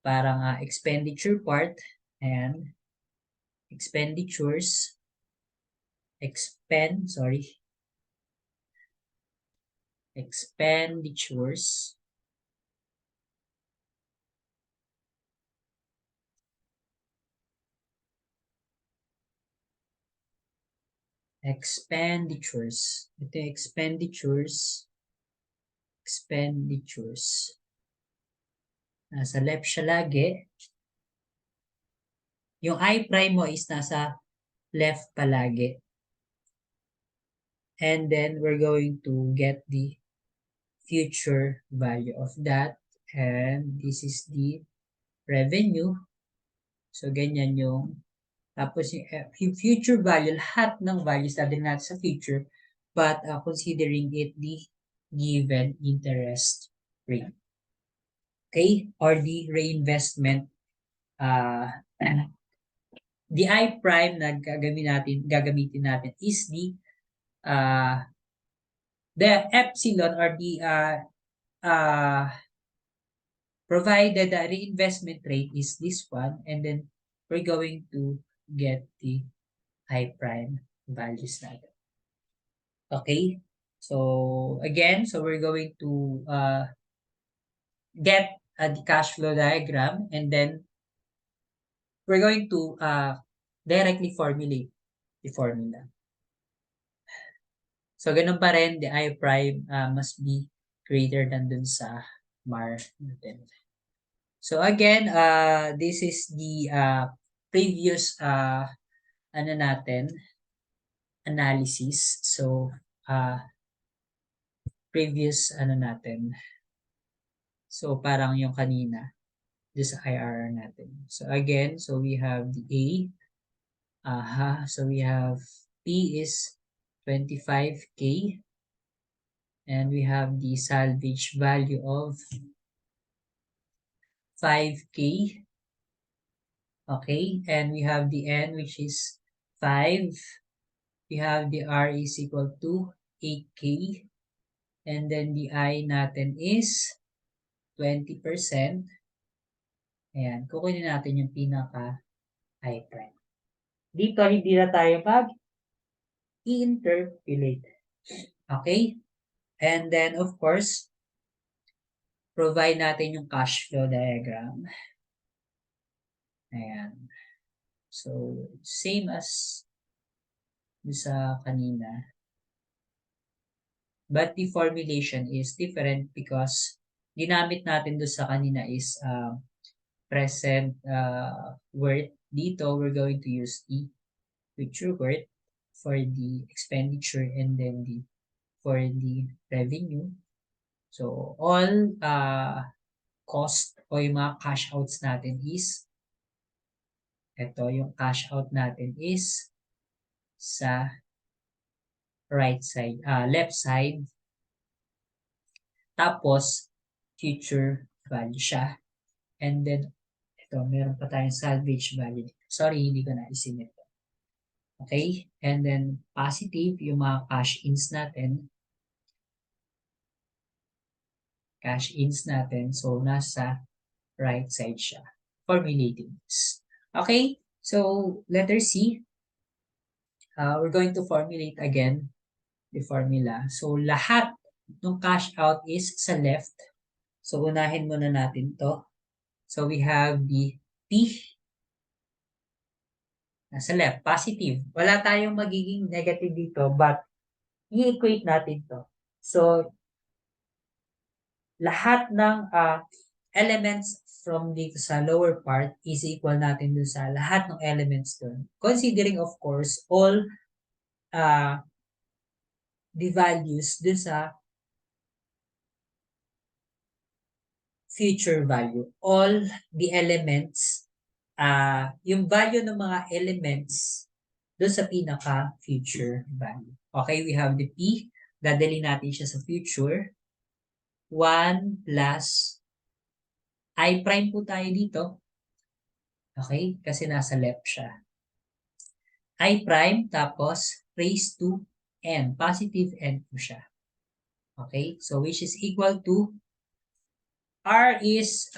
parang expenditure part and expenditures, expenditures, ito yung expenditures, nasa left siya lagi. Yung I prime mo is nasa left palagi. And then we're going to get the future value of that. And this is the revenue. So, ganyan yung, tapos yung future value, lahat ng values natin natin sa future, but considering it the given interest rate. Okay? Or the reinvestment, the I prime na gagamitin natin is the epsilon or the provided the reinvestment rate is this one, and then we're going to get the I prime values natin. Okay? So, again, so we're going to get the cash flow diagram, and then we're going to directly formulate the formula. So, ganun pa rin, the I prime must be greater than dun sa mar natin. So, again, this is the previous ano natin, analysis. So, previous ano natin. So, parang yung kanina, this IRR natin. So, again, so we have the A. So we have P is 25K. And we have the salvage value of 5K. Okay, and we have the N, which is 5. We have the R is equal to 8K. And then the I natin is 20%. Ayan, kukunin natin yung pinaka I prime. Dito, hindi na tayo mag-interpolate. Okay? And then, of course, provide natin yung cash flow diagram. Ayan. So, same as sa kanina. But the formulation is different because ginamit natin doon sa kanina is present worth. Dito, we're going to use the future worth for the expenditure and then for the revenue. So, all cost o yung mga cash outs natin is ito, yung cash out natin is sa right side, left side. Tapos, future value siya. And then, ito, meron pa tayong salvage value. Sorry, hindi ko na isinit. Okay? And then, positive, yung mga cash ins natin. Cash ins natin. So, nasa right side siya. Formulating this. Okay? So, letter C. We're going to formulate again the formula. So, lahat ng cash out is sa left. So, unahin muna natin to. So, we have the P nasa left, positive. Wala tayong magiging negative dito, but i-equate natin to. So, lahat ng elements from dito sa lower part is equal natin dun sa lahat ng elements dun. Considering, of course, all the values dun sa future value. All the elements, yung value ng mga elements dun sa pinaka-future value. Okay, we have the P. Dadali natin siya sa future. 1 plus I prime po tayo dito. Okay, kasi nasa left siya. I prime tapos raised to N. Positive N po siya. Okay, so which is equal to R is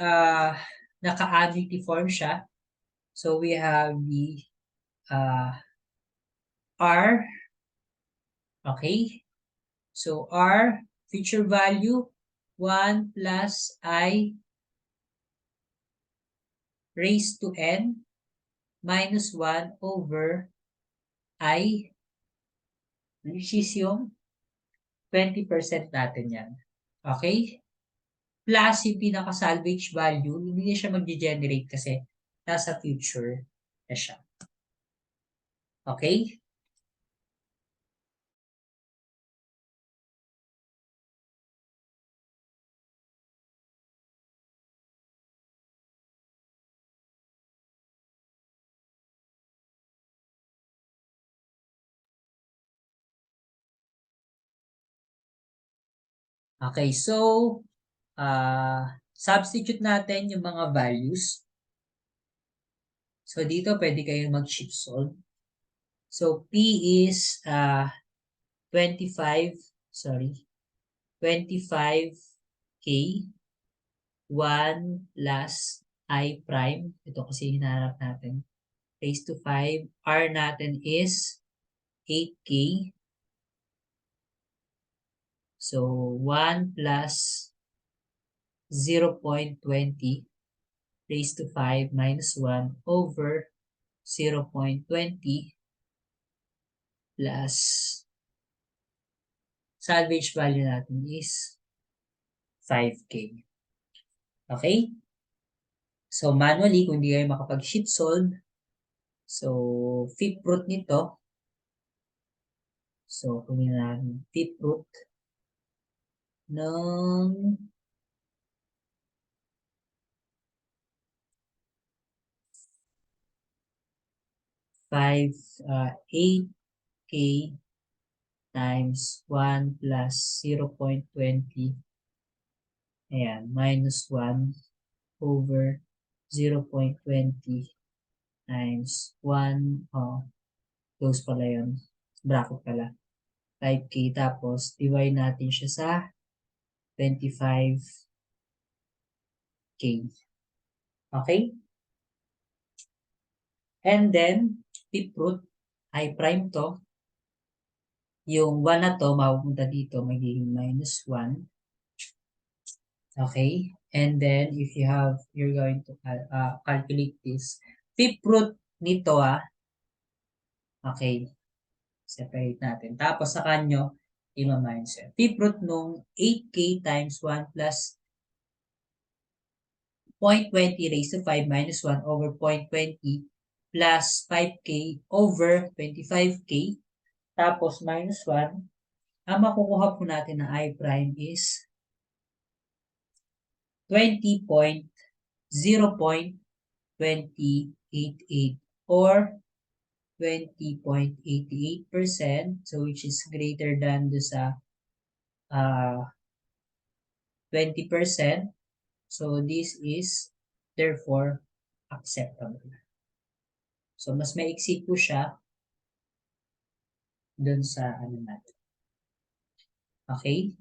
naka-adjective form siya. So we have the R. Okay, so R future value 1 plus I raised to N minus 1 over I, which is yung 20% natin yan. Okay? Plus yung pinaka-salvage value, hindi na siya mag-generate kasi nasa future na siya. Okay? Okay, so substitute natin yung mga values. So dito pwede kayong mag-shift solve. So P is 25, sorry, 25K 1 plus I prime. Ito kasi hinahanap natin. Raised to 5. R natin is 8K. So, 1 plus 0.20 raised to 5 minus 1 over 0.20 plus salvage value natin is 5K. Okay? So, manually, kung di kayo makapag-sheet solve, so, fifth root nito, so, kunin natin fifth root ng 8K times 1 plus 0.20, ayan, minus 1 over 0.20 times 1, close pala yun, bracket pala, 5K, tapos divide natin siya sa 25K. Okay? And then, fifth root, I prime to. Yung 1 na to, mapupunta dito, magiging minus 1. Okay? And then, if you're going to calculate this, fifth root nito, okay, separate natin. Tapos, sa kanyo, ima-minus yan. Fifth root nung 8K times 1 plus 0.20 raised to 5 minus 1 over 0.20 plus 5K over 25K. Tapos, minus 1. Ang makukuha po natin na I prime is 20.0.2088 or 20.88%, so which is greater than do sa 20%. So this is therefore acceptable. So mas maiksi po siya dun sa ano natin. Okay?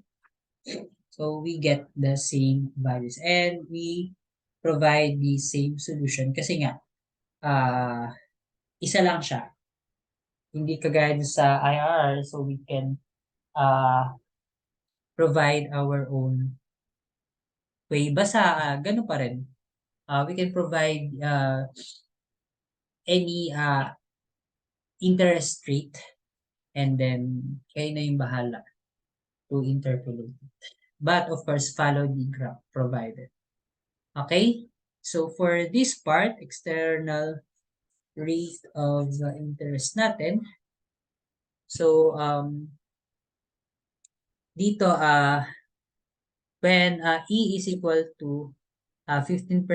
So we get the same values and we provide the same solution kasi nga isa lang siya. Hindi kagaya sa IRR, so we can provide our own way. Basta ganun pa rin. We can provide any interest rate and then kayo na yung bahala to interpolate it. But of course, follow the graph provided. Okay? So for this part, external rate of interest natin. So dito when E is equal to 15%,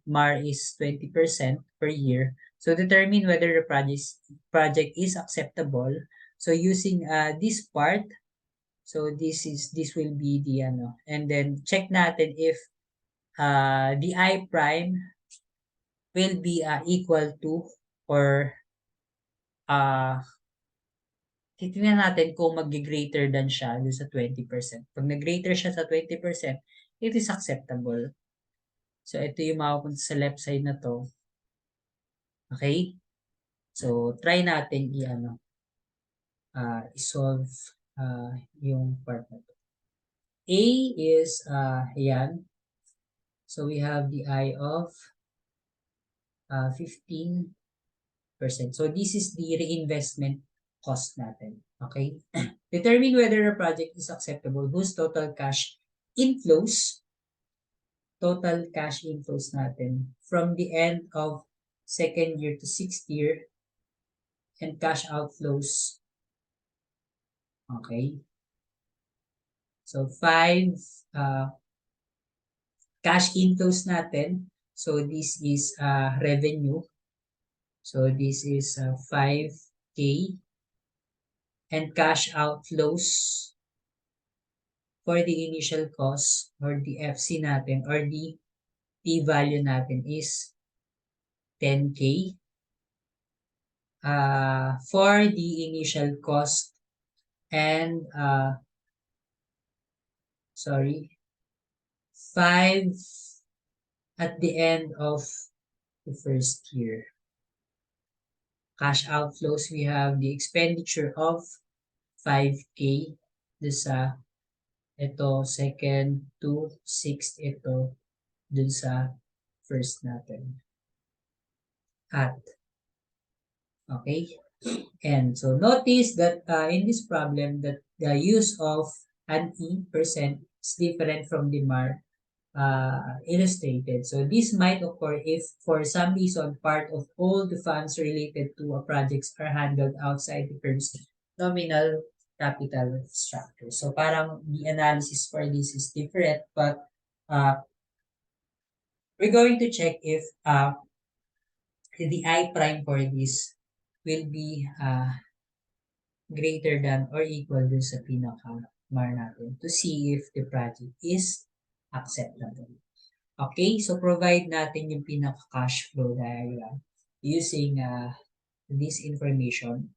MAR is 20% per year. So determine whether the project is acceptable. So using this part, so this will be the and then check natin if the I prime will be equal to or titingnan natin kung mag-greater than siya sa 20%. Pag nag-greater siya sa 20%, it is acceptable. So ito yung makapunta sa left side na to. Okay? So try natin i-solve yung part na to. A is ayan. So we have the I of 15%. So this is the reinvestment cost natin. Okay? Determine whether a project is acceptable whose total cash inflows natin from the end of second year to sixth year and cash outflows. Okay? So 5 cash inflows natin. So this is revenue. So this is 5K. And cash outflows for the initial cost or the FC natin or the P value natin is 10K. For the initial cost and 5 at the end of the first year. Cash outflows, we have the expenditure of 5K sa ito second to sixth, ito dun sa first natin. Okay? And so notice that in this problem that the use of an E% is different from the mark illustrated. So this might occur if for some reason part of all the funds related to a projects are handled outside the firm's nominal capital structure. So parang the analysis for this is different, but uh, we're going to check if the I prime for this will be greater than or equal dun sa pinaka-mar natin to see if the project is acceptable. Okay, so provide natin yung pinaka-cash flow diagram using this information.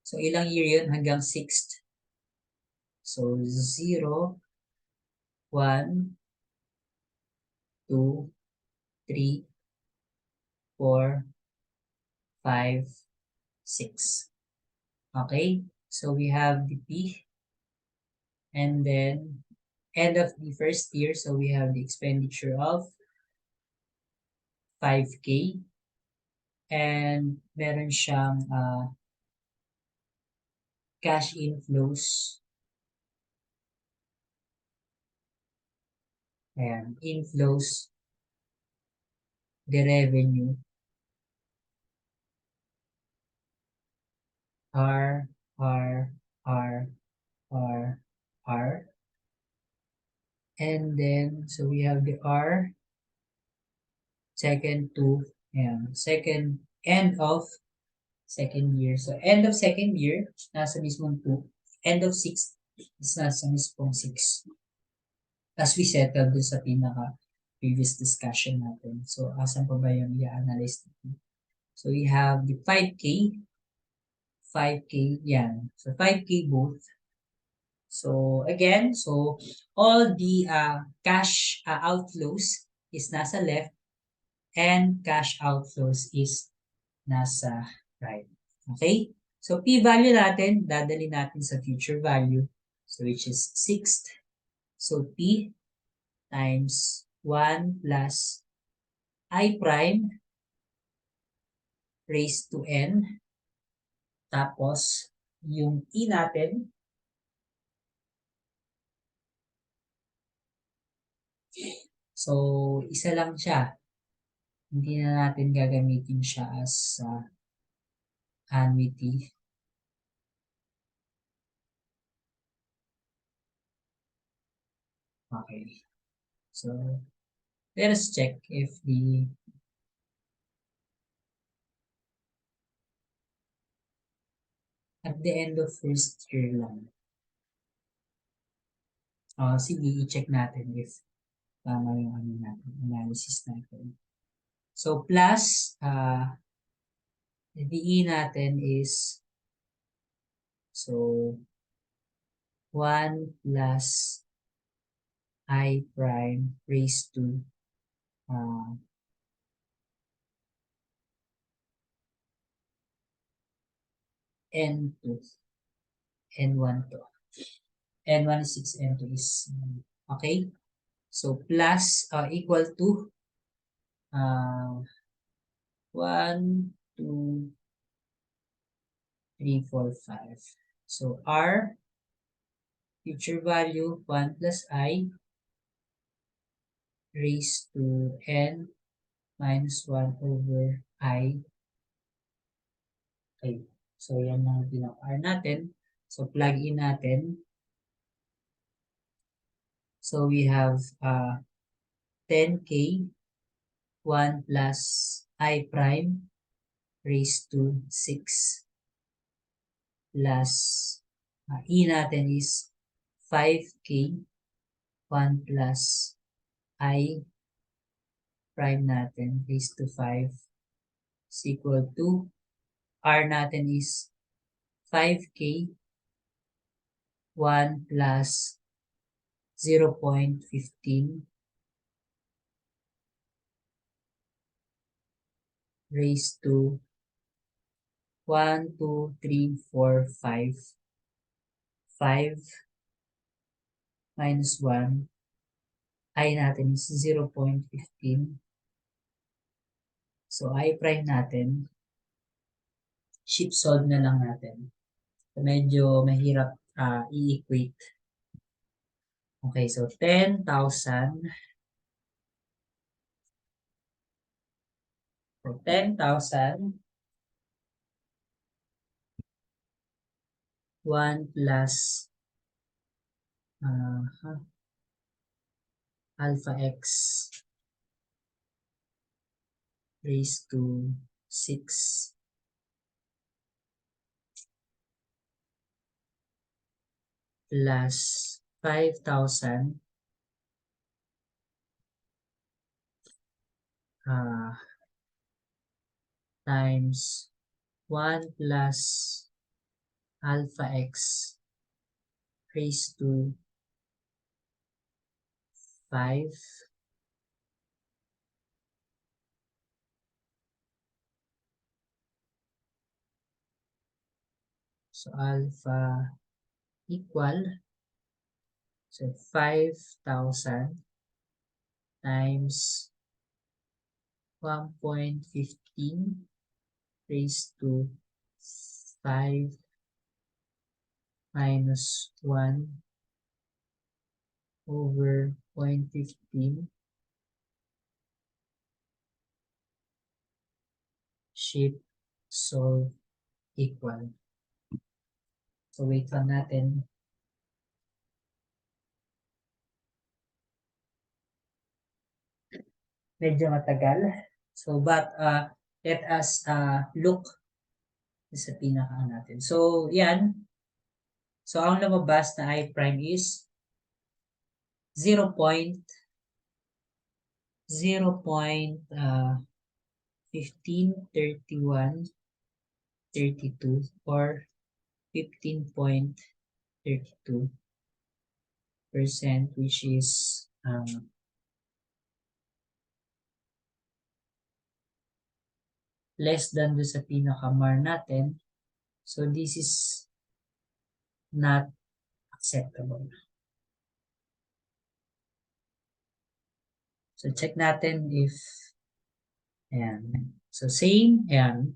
So ilang year yun hanggang 6th. So 0, 1, 2, 3, 4, 5, 6. Okay, so we have the P and then end of the first year, so we have the expenditure of 5K and meron siyang cash inflows. Ayan, inflows, the revenue R, R, R, R, R. And then, so we have the R, second two, and second, end of second year. So, end of second year, nasa mismong 2. End of 6 is nasa mismong 6. As we settled dun sa pinaka previous discussion natin. So, asan pa ba yung i-analyze natin? So, we have the 5K, 5K, yan. So, 5K both. So, again, so all the cash outflows is nasa left and cash outflows is nasa right. Okay? So, p-value natin, dadali natin sa future value. So, which is 6th. So, p times 1 plus I prime raised to n. Tapos, yung e natin, so, isa lang siya. Hindi na natin gagamitin siya as annuity. Okay. So, let us check if at the end of first year lang. Sige, i-check natin if tama yung analysis natin. So, plus, the E natin is, so, 1 plus I prime raised to N2, N1 to. N1 is 6, N2 is, okay? So, plus, equal to, 1, 2, 3, 4, 5. So, R, future value, 1 plus I raised to N minus 1 over I. Okay. So, yan ang pinaka-R natin. So, plug in natin. So, we have 10K, 1 plus I prime raised to 6 plus E natin is 5K, 1 plus I prime natin raised to 5 is equal to R natin is 5K 1 plus 0.15 raised to 1, 2, 3, 4, 5. 5 minus 1. I natin is 0.15. So, I prime natin Shift solve na lang natin. So, medyo mahirap i-equate. Okay, so 10,000. So 10,000. 1 plus alpha x raised to 6 plus 5,000 times 1 plus alpha x raised to 5 so alpha equal, so 5,000 times 1.15 raised to 5 minus 1 over 0.15 shift solve equal. So wait lang natin. Medyo matagal. So but let us look sa pinaka natin. So yan. So ang lumabas na I prime is 0.153132 or 15.32%, which is less than do sa pinaka-mar natin. So this is not acceptable. So check natin if ayan. So same, ayan.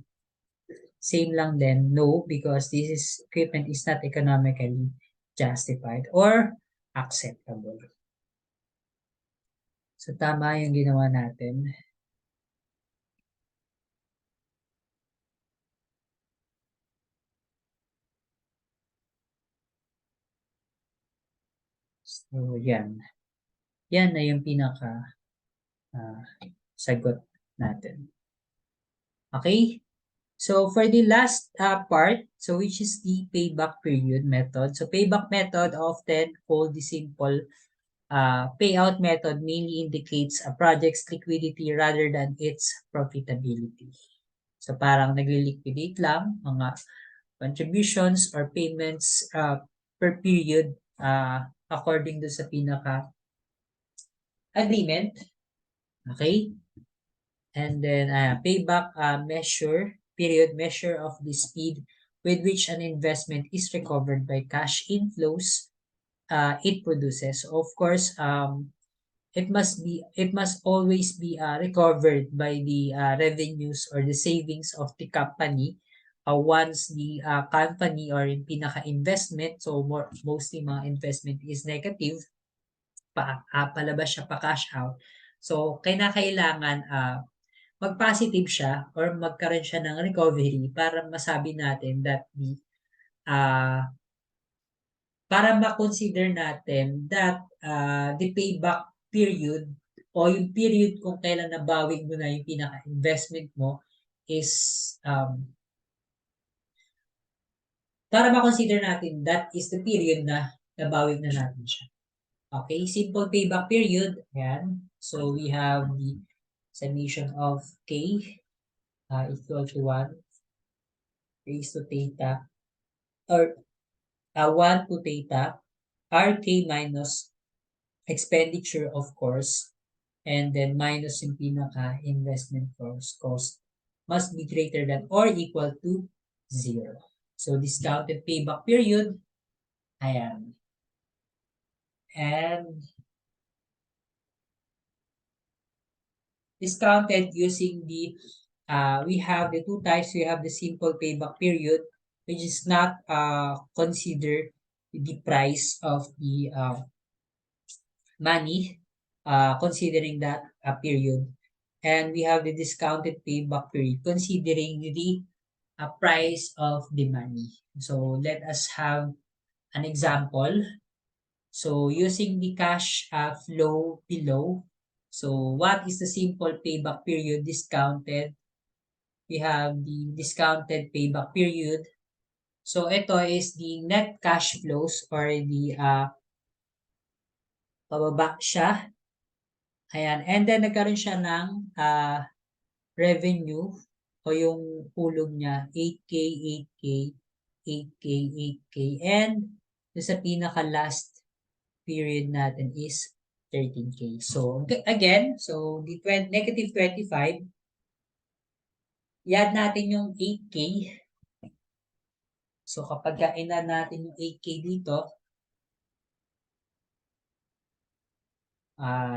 Same lang din, no, because this equipment is not economically justified or acceptable. So tama yung ginawa natin. So yan. Yan na yung pinaka sagot natin. Okay? So for the last part, so which is the payback period method. So payback method, often called the simple payout method, mainly indicates a project's liquidity rather than its profitability. So parang nagli-liquidate lang mga contributions or payments per period according do sa pinaka agreement. Okay? And then payback period measure of the speed with which an investment is recovered by cash inflows it produces. So of course, it must always be recovered by the revenues or the savings of the company once the company or yung pinaka-investment, so mostly mga investment is negative, palabas siya pa cash out. So kailangan mag-positive siya or magkaroon siya ng recovery para masabi natin that para ma-consider natin that the payback period o yung period kung kailan nabawi mo na yung pinaka-investment mo is para ma-consider natin that is the period na nabawi na natin siya. Okay, simple payback period. Ayan. So we have the summation of K equal to 1 raised to theta or 1 to theta RK minus expenditure of course and then minus yung pinaka investment cost must be greater than or equal to 0. So discounted payback period, ayan. And discounted using the we have the two types. We have the simple payback period, which is not consider the price of the money, considering that period. And we have the discounted payback period, considering the price of the money. So let us have an example. So using the cash flow below. So what is the simple payback period discounted? We have the discounted payback period. So ito is the net cash flows or the pababa siya. Ayan. And then nagkaroon siya ng revenue o yung hulog niya 8K, 8K, 8K, 8K. And sa pinaka last period natin is 13K. So again, so the negative 25, i-add natin yung 8K. So kapag in-add natin yung 8K dito,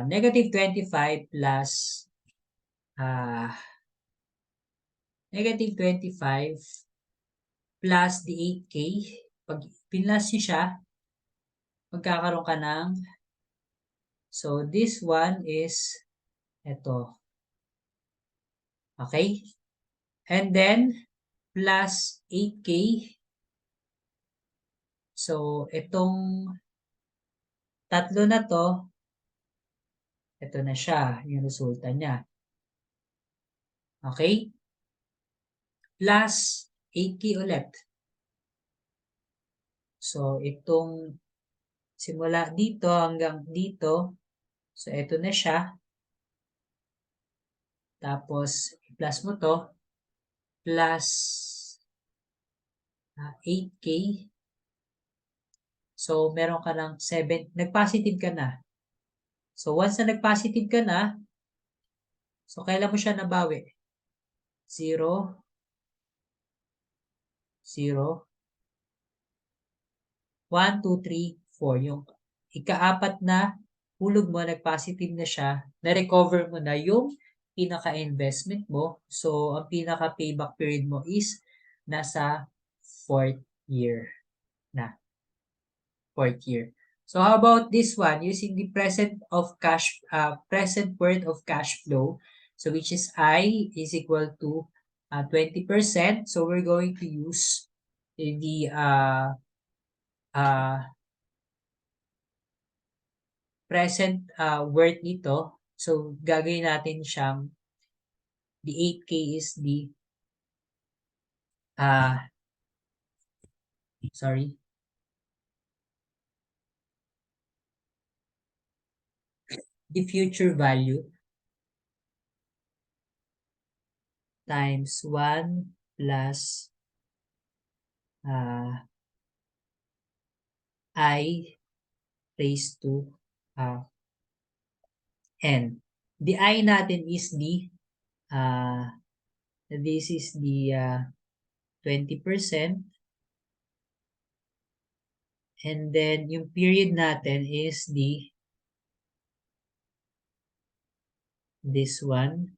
negative 25 plus negative 25 plus the 8K. Pag pinlas nyo siya, magkakaroon ka ng, so this one is ito. Okay? And then, plus 8K. So, itong tatlo na to, ito na siya, yung resulta niya. Okay? Plus 8K ulit. So, itong simula dito hanggang dito, so ito na siya. Tapos, plus mo to, plus 8K. So, meron ka ng 7, nag-positive ka na. So, once na nag-positive ka na, so, kailan mo siya nabawi? 0, 0, 1, 2, 3, 4. Yung ika-apat na hulog mo, nag-positive na siya, na-recover mo na yung pinaka-investment mo. So, ang pinaka-payback period mo is nasa 4th year na. 4th year. So, how about this one? Using the present worth of cash flow. So, which is I is equal to 20%. So, we're going to use the present worth nito. So, gagawin natin siyang the 8K is the sorry. The future value times 1 plus I raised to n. The I natin is the this is the 20%. And then yung period natin is this one.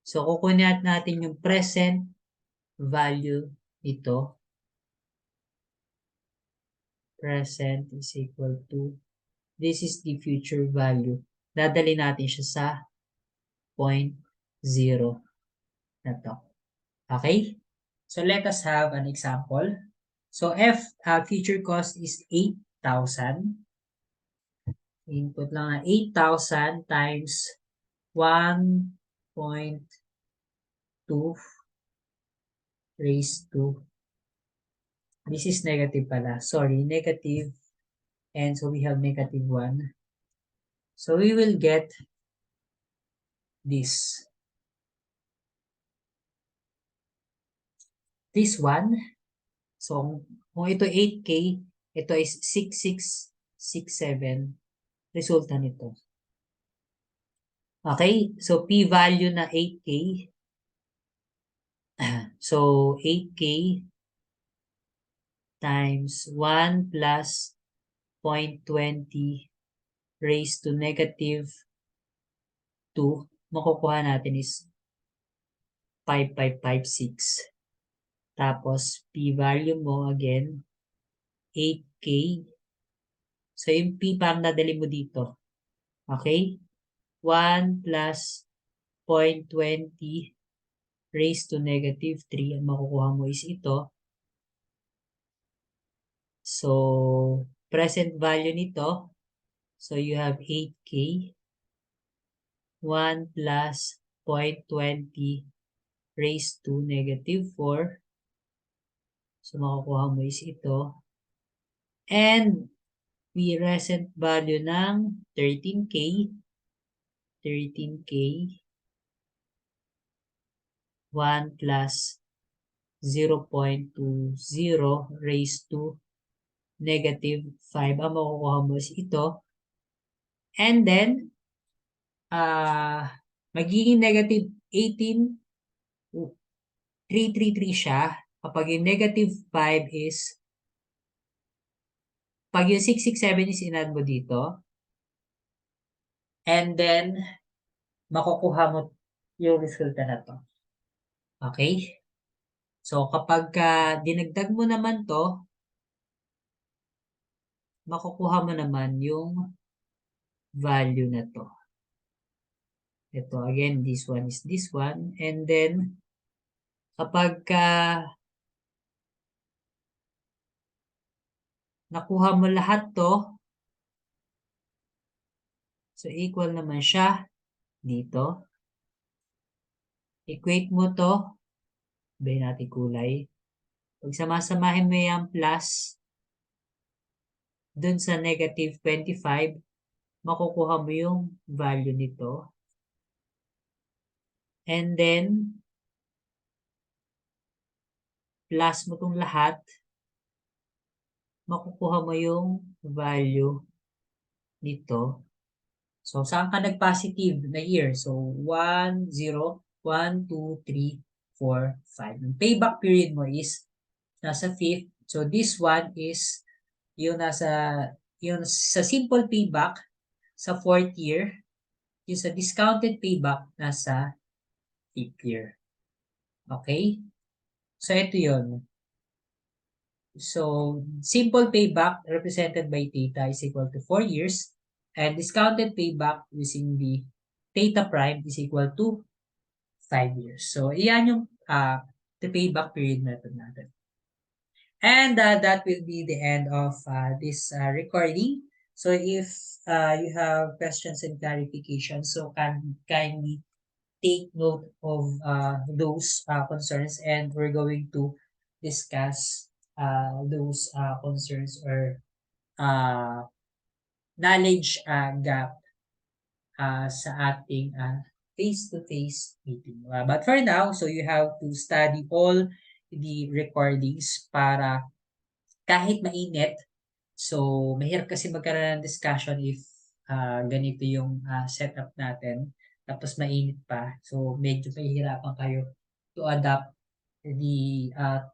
So kukunin natin yung present value ito. Present is equal to, this is the future value. Dadali natin siya sa 0.0 na to. Okay? So let us have an example. So F future cost is 8,000. Input lang na 8,000 times 1.2 raised to, this is negative pala. Sorry, negative. And so we have negative 1. So we will get this. This one. So kung ito 8K, ito is 6667. Resulta nito. Okay? So p-value na 8K. So 8K times 1 plus 0.20 raised to negative 2, makukuha natin is 5556. Tapos, p-value mo again, 8K. So, yung p parang nadali mo dito. Okay? 1 plus 0.20 raised to negative 3. Ang makukuha mo is ito. So, present value nito. So, you have 8K. 1 plus 0.20 raised to negative 4. So, makukuha mo is ito. And, present value ng 13K. 13K. 1 plus 0.20 raised to negative 5. Ang makukuha mo is ito. And then, magiging negative 18,333 siya. Kapag yung negative 5 is, pag yung 667 is inad mo dito. And then, makukuha mo yung resulta na to. Okay? So, kapag dinagdag mo naman to, makukuha mo naman yung value na to. Ito, again, this one is this one. And then, kapag nakuha mo lahat to, so equal naman siya dito. Equate mo to, sabihin natin kulay. Pag samasamahin mo yung plus dun sa negative 25, makukuha mo yung value nito. And then, plus mo tong lahat, makukuha mo yung value nito. So, saan ka nag-positive na year? So, 1, 0, 1, 2, 3, 4, 5. Yung payback period mo is nasa 5th. So, this one is yung sa simple payback sa 4th year. Yung sa discounted payback nasa 5th year. Okay? So, ito yun. So, simple payback represented by theta is equal to 4 years. And discounted payback using the theta prime is equal to 5 years. So, iyan yung the payback period method natin. And that will be the end of this recording. So, if you have questions and clarifications, so kindly take note of those concerns, and we're going to discuss those concerns or knowledge gap sa ating face-to-face meeting. But for now, so you have to study all the recordings para kahit mainit, so mahirap kasi magkaroon ng discussion if ganito yung setup natin, tapos mainit pa. So medyo mahihirapan kayo to adapt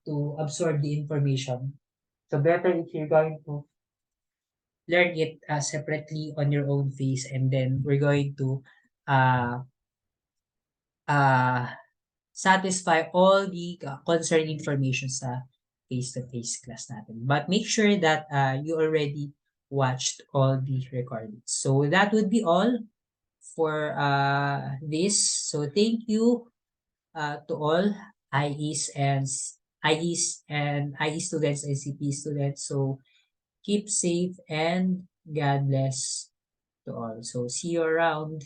to absorb the information. So better if you're going to learn it separately on your own pace, and then we're going to uh, satisfy all the concerned information sa face-to-face class natin. But make sure that you already watched all the recordings. So that would be all for this. So thank you to all IEs and IE students and CP students. So keep safe and God bless to all. So see you around.